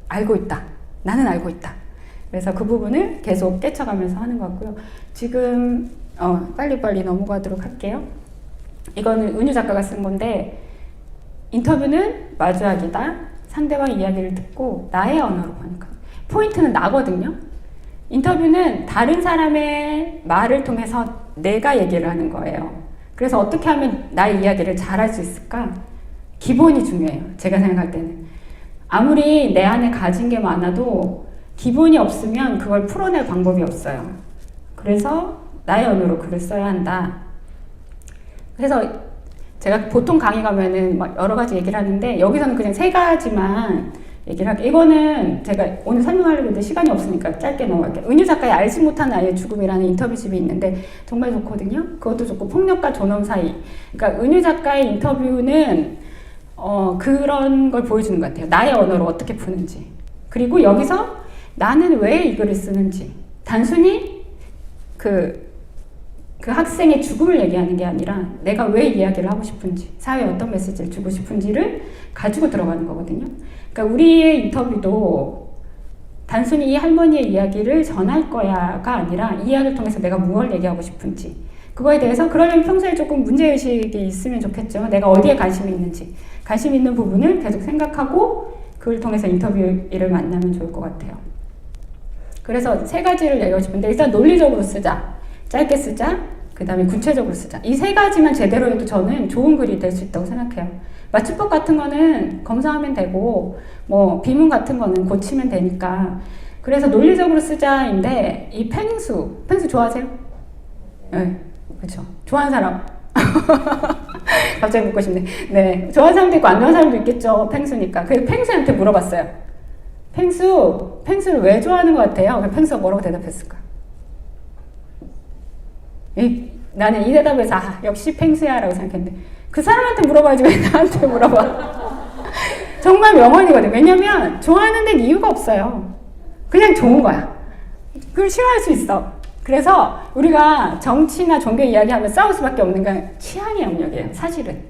알고 있다. 나는 알고 있다. 그래서 그 부분을 계속 깨쳐가면서 하는 것 같고요. 지금 빨리빨리 넘어가도록 할게요. 이거는 은유 작가가 쓴 건데, 인터뷰는 마주하기다. 상대방 이야기를 듣고 나의 언어로 번역하는. 포인트는 나거든요. 인터뷰는 다른 사람의 말을 통해서 내가 얘기를 하는 거예요. 그래서 어떻게 하면 나의 이야기를 잘할 수 있을까? 기본이 중요해요. 제가 생각할 때는. 아무리 내 안에 가진 게 많아도 기본이 없으면 그걸 풀어낼 방법이 없어요. 그래서 나의 언어로 글을 써야 한다. 그래서 제가 보통 강의 가면은 막 여러 가지 얘기를 하는데, 여기서는 그냥 3가지만 얘기를 할게요. 이거는 제가 오늘 설명하려고 했는데 시간이 없으니까 짧게 넘어갈게요. 은유 작가의 알지 못한 아이의 죽음이라는 인터뷰집이 있는데 정말 좋거든요. 그것도 좋고, 폭력과 존엄 사이. 그러니까 은유 작가의 인터뷰는 그런 걸 보여주는 것 같아요. 나의 언어로 어떻게 푸는지. 그리고 여기서 나는 왜 이 글을 쓰는지. 단순히 그 학생의 죽음을 얘기하는 게 아니라 내가 왜 이야기를 하고 싶은지, 사회에 어떤 메시지를 주고 싶은지를 가지고 들어가는 거거든요. 그러니까 우리의 인터뷰도 단순히 이 할머니의 이야기를 전할 거야가 아니라 이 이야기를 통해서 내가 무엇을 얘기하고 싶은지, 그거에 대해서 그러려면 평소에 조금 문제의식이 있으면 좋겠죠. 내가 어디에 관심이 있는지, 관심 있는 부분을 계속 생각하고 그걸 통해서 인터뷰를 만나면 좋을 것 같아요. 그래서 3가지를 얘기하고 싶은데, 일단 논리적으로 쓰자. 짧게 쓰자. 그 다음에 구체적으로 쓰자. 이 3가지만 제대로 해도 저는 좋은 글이 될 수 있다고 생각해요. 맞춤법 같은 거는 검사하면 되고, 뭐 비문 같은 거는 고치면 되니까. 그래서 논리적으로 쓰자인데, 이 펭수 좋아하세요? 네, 그렇죠. 좋아하는 사람. 갑자기 묻고 싶네. 네, 좋아하는 사람도 있고 안 좋아하는 사람도 있겠죠. 펭수니까. 그래서 펭수한테 물어봤어요. 펭수를 왜 좋아하는 것 같아요? 펭수가 뭐라고 대답했을까? 나는 이 대답에서 역시 펭수야 라고 생각했는데, 그 사람한테 물어봐야지 왜 나한테 물어봐. 정말 명언이거든. 왜냐면 좋아하는 데는 이유가 없어요. 그냥 좋은 거야. 그걸 싫어할 수 있어. 그래서 우리가 정치나 종교 이야기하면 싸울 수밖에 없는 건 취향의 영역이에요. 사실은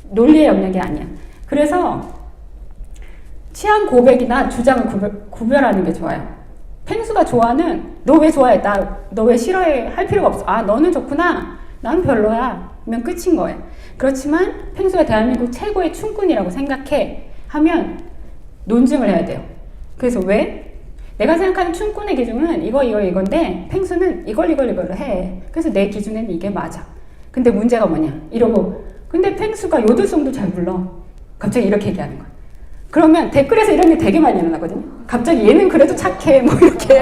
논리의 영역이 아니야. 그래서 취향 고백이나 주장을 구별하는 게 좋아요. 펭수가 좋아하는, 너 왜 좋아해? 너 왜 싫어해? 할 필요가 없어. 너는 좋구나. 나는 별로야. 면 끝인 거예요. 그렇지만 펭수가 대한민국 최고의 춤꾼이라고 생각해 하면 논증을 해야 돼요. 그래서 왜? 내가 생각하는 춤꾼의 기준은 이건데 펭수는 이걸 해. 그래서 내 기준에는 이게 맞아. 근데 문제가 뭐냐? 이러고, 근데 펭수가 요들송도 잘 불러. 갑자기 이렇게 얘기하는 거야. 그러면 댓글에서 이런 게 되게 많이 일어나거든요. 갑자기 얘는 그래도 착해. 뭐 이렇게.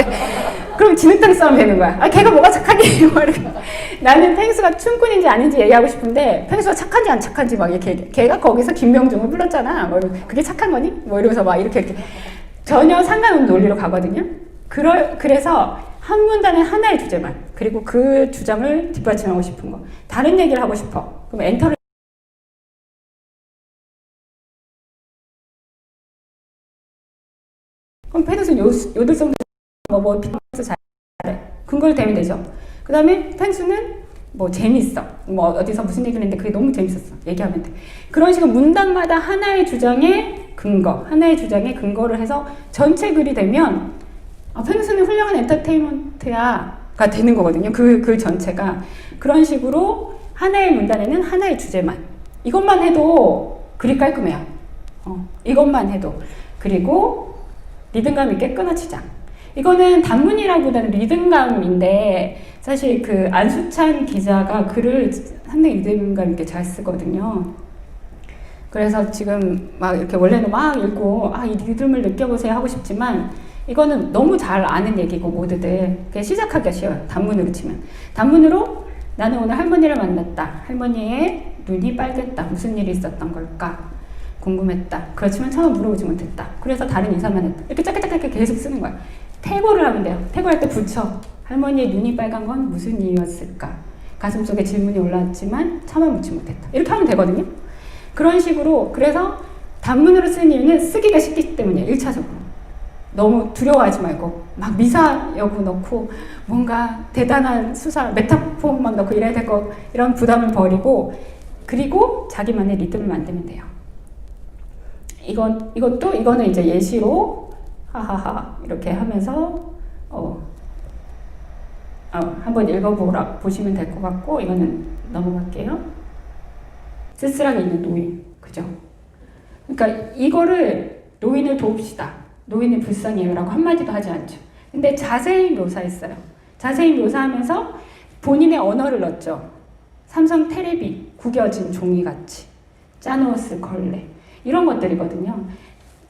그럼 진흙탕 싸움 되는 거야. 걔가 뭐가 착하게. 뭐 이렇게. 나는 펭수가 춤꾼인지 아닌지 얘기하고 싶은데, 펭수가 착한지 안 착한지 막 이렇게 얘기해. 걔가 거기서 김명중을 불렀잖아. 뭐 그게 착한 거니? 뭐 이러면서 막 이렇게. 전혀 상관없는 논리로 가거든요. 그래서 한 문단에 하나의 주제만, 그리고 그 주장을 뒷받침하고 싶은 거. 다른 얘기를 하고 싶어. 그럼 엔터를. 그럼 펭수 요들송도 비트박스 잘해. 근거를 대면 되죠. 그 다음에 펭수는 뭐 재밌어. 뭐 어디서 무슨 얘기를 했는데 그게 너무 재밌었어. 얘기하면 돼. 그런 식으로 문단마다 하나의 주장의 근거를 해서 전체 글이 되면 펭수는 훌륭한 엔터테인먼트야가 되는 거거든요. 그 전체가. 그런 식으로 하나의 문단에는 하나의 주제만. 이것만 해도 글이 깔끔해요. 이것만 해도. 그리고 리듬감 있게 끊어치자. 이거는 단문이라기보다는 리듬감인데, 사실 그 안수찬 기자가 글을 상당히 리듬감 있게 잘 쓰거든요. 그래서 지금 막 이렇게 원래는 막 읽고 이 리듬을 느껴보세요 하고 싶지만, 이거는 너무 잘 아는 얘기고 모두들 그냥 시작하기가 쉬워요. 단문으로 치면. 단문으로 나는 오늘 할머니를 만났다. 할머니의 눈이 빨갰다. 무슨 일이 있었던 걸까? 궁금했다. 그렇지만 처음 물어보지 못했다. 그래서 다른 인사만 했다. 이렇게 짧게 계속 쓰는 거야. 태고를 하면 돼요. 태고할 때 붙여. 할머니의 눈이 빨간 건 무슨 이유였을까? 가슴속에 질문이 올라왔지만 차마 묻지 못했다. 이렇게 하면 되거든요. 그런 식으로. 그래서 단문으로 쓰는 이유는 쓰기가 쉽기 때문이에요. 1차적으로. 너무 두려워하지 말고 막 미사여구 넣고 뭔가 대단한 수사, 메타포만 넣고 이래야 될 거, 이런 부담을 버리고, 그리고 자기만의 리듬을 만들면 돼요. 이거는 이제 예시로 하하하 이렇게 하면서 한번 보시면 될 것 같고, 이거는 넘어갈게요. 쓸쓸하게 있는 노인, 그죠? 그러니까 이거를 노인을 도웁시다. 노인이 불쌍해요라고 한마디도 하지 않죠. 근데 자세히 묘사했어요. 자세히 묘사하면서 본인의 언어를 넣었죠. 삼성 테레비 구겨진 종이같이 짜놓았을 걸레 이런 것들이거든요.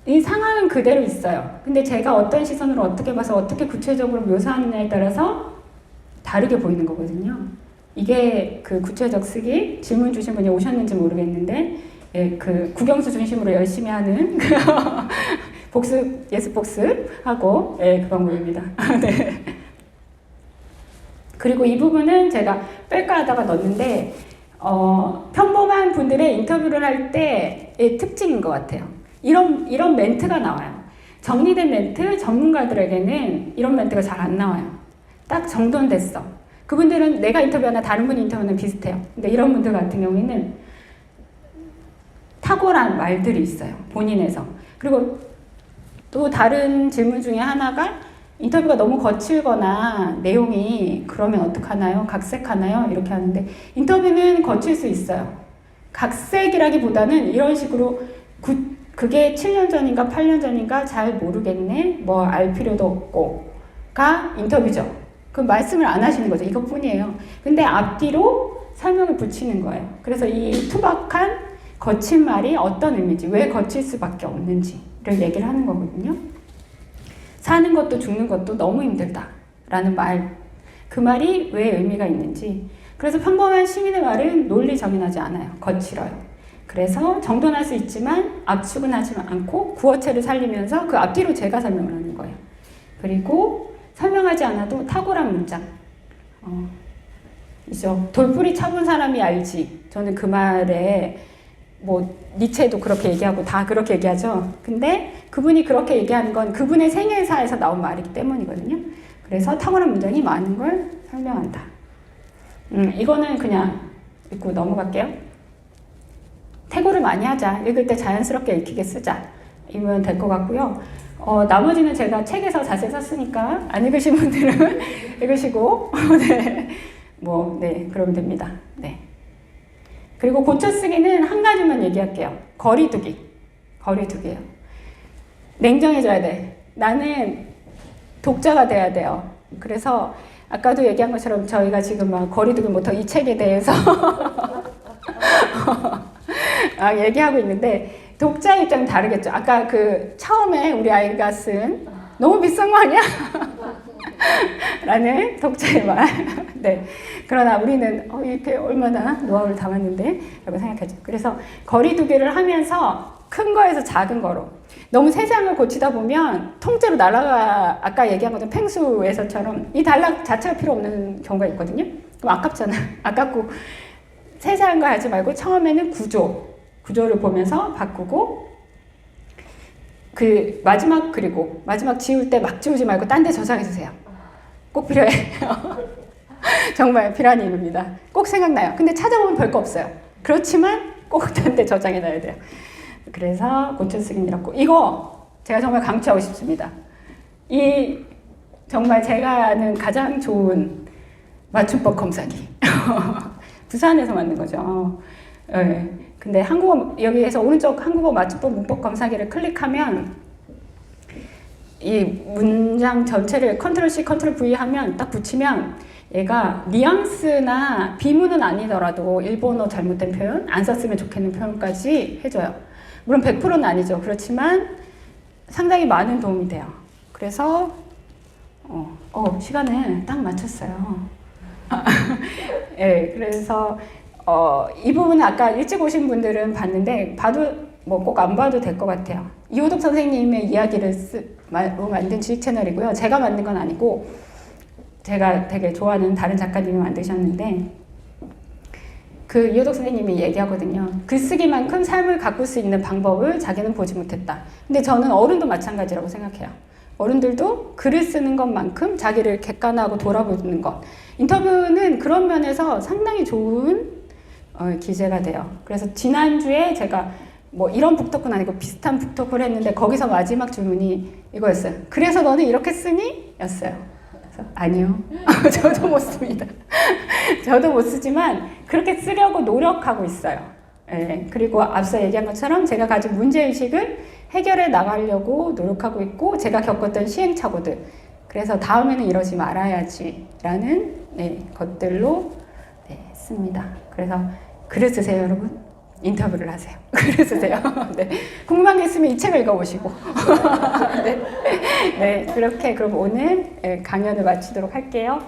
이 상황은 그대로 있어요. 근데 제가 어떤 시선으로 어떻게 봐서 어떻게 구체적으로 묘사하느냐에 따라서 다르게 보이는 거거든요. 이게 그 구체적 쓰기 질문 주신 분이 오셨는지 모르겠는데, 예, 그 국영수 중심으로 열심히 하는 복습, 예습 복습하고, 예, 그 방법입니다. 네. 그리고 이 부분은 제가 뺄까 하다가 넣었는데, 평범한 분들의 인터뷰를 할 때의 특징인 것 같아요. 이런 멘트가 나와요. 정리된 멘트, 전문가들에게는 이런 멘트가 잘 안 나와요. 딱 정돈됐어. 그분들은 내가 인터뷰하나 다른 분이 인터뷰하나 비슷해요. 근데 이런 분들 같은 경우에는 탁월한 말들이 있어요. 본인에서. 그리고 또 다른 질문 중에 하나가 인터뷰가 너무 거칠거나 내용이 그러면 어떡하나요? 각색하나요? 이렇게 하는데 인터뷰는 거칠 수 있어요. 각색이라기보다는 이런 식으로 그게 7년 전인가 8년 전인가 잘 모르겠네. 뭐 알 필요도 없고가 인터뷰죠. 그 말씀을 안 하시는 거죠. 이것뿐이에요. 근데 앞뒤로 설명을 붙이는 거예요. 그래서 이 투박한 거친 말이 어떤 의미인지, 왜 거칠 수밖에 없는지를 얘기를 하는 거거든요. 사는 것도 죽는 것도 너무 힘들다라는 말, 그 말이 왜 의미가 있는지. 그래서 평범한 시민의 말은 논리 정연하지 않아요. 거칠어요. 그래서 정돈할 수 있지만 압축은 하지 않고 구어체를 살리면서 그 앞뒤로 제가 설명을 하는 거예요. 그리고 설명하지 않아도 탁월한 문장. 이죠. 돌뿌리 쳐본 사람이 알지. 저는 그 말에 뭐 니체도 그렇게 얘기하고 다 그렇게 얘기하죠. 근데 그분이 그렇게 얘기하는 건 그분의 생애사에서 나온 말이기 때문이거든요. 그래서 탁월한 문장이 많은 걸 설명한다. 이거는 그냥 읽고 넘어갈게요. 태고를 많이 하자. 읽을 때 자연스럽게 읽히게 쓰자. 이면 될 것 같고요. 나머지는 제가 책에서 자세히 썼으니까 안 읽으신 분들은 읽으시고 네. 네, 그러면 됩니다. 네. 그리고 고쳐쓰기는 한 가지만 얘기할게요. 거리두기. 거리두기예요. 냉정해져야 돼. 나는 독자가 돼야 돼요. 그래서 아까도 얘기한 것처럼 저희가 지금 막 거리두기 못하고 이 책에 대해서 얘기하고 있는데 독자 입장은 다르겠죠. 아까 그 처음에 우리 아이가 쓴 너무 비싼 거 아니야? 라는 독자의 말. 네. 그러나 우리는 이렇게 얼마나 노하우를 담았는데 라고 생각하죠. 그래서 거리두기를 하면서 큰 거에서 작은 거로 너무 세세한 걸 고치다 보면 통째로 날아가. 아까 얘기한 것처럼 펭수에서처럼 이 단락 자체가 필요 없는 경우가 있거든요. 그럼 아깝잖아. 아깝고 세세한 거 하지 말고 처음에는 구조를 보면서 바꾸고 그 그리고 마지막 지울 때 막 지우지 말고 딴 데 저장해 주세요. 꼭 필요해요. 정말 필요한 일입니다. 꼭 생각나요. 근데 찾아보면 별거 없어요. 그렇지만 꼭 딴 데 저장해 놔야 돼요. 그래서 고쳐쓰기는 이렇고, 이거 제가 정말 강추하고 싶습니다. 이 정말 제가 아는 가장 좋은 맞춤법 검사기. 부산에서 만든 거죠. 네. 근데 여기에서 오른쪽 한국어 맞춤법 문법 검사기를 클릭하면 이 문장 전체를 컨트롤 C, 컨트롤 V 하면 딱 붙이면 얘가 뉘앙스나 비문은 아니더라도 일본어 잘못된 표현, 안 썼으면 좋겠는 표현까지 해줘요. 물론 100%는 아니죠. 그렇지만 상당히 많은 도움이 돼요. 그래서 시간을 딱 맞췄어요. 네, 그래서 이 부분은 아까 일찍 오신 분들은 봤는데 봐도 뭐 꼭 안 봐도 될 것 같아요. 이호덕 선생님의 이야기를 만든 주식 채널이고요. 제가 만든 건 아니고 제가 되게 좋아하는 다른 작가님이 만드셨는데 그 이호덕 선생님이 얘기하거든요. 글쓰기만큼 삶을 가꿀 수 있는 방법을 자기는 보지 못했다. 근데 저는 어른도 마찬가지라고 생각해요. 어른들도 글을 쓰는 것만큼 자기를 객관화하고 돌아보는 것. 인터뷰는 그런 면에서 상당히 좋은 기재가 돼요. 그래서 지난주에 제가 뭐 이런 북토크는 아니고 비슷한 북토크를 했는데 거기서 마지막 질문이 이거였어요. 그래서 너는 이렇게 쓰니? 였어요. 그래서 아니요. 저도 못 씁니다. 저도 못 쓰지만 그렇게 쓰려고 노력하고 있어요. 예, 그리고 앞서 얘기한 것처럼 제가 가진 문제의식을 해결해 나가려고 노력하고 있고 제가 겪었던 시행착오들 그래서 다음에는 이러지 말아야지라는 것들로 씁니다. 그래서 글을 쓰세요, 여러분. 인터뷰를 하세요. 글을 쓰세요. 네. 궁금한 게 있으면 이 책을 읽어보시고. 네. 네, 그렇게 그럼 오늘 강연을 마치도록 할게요.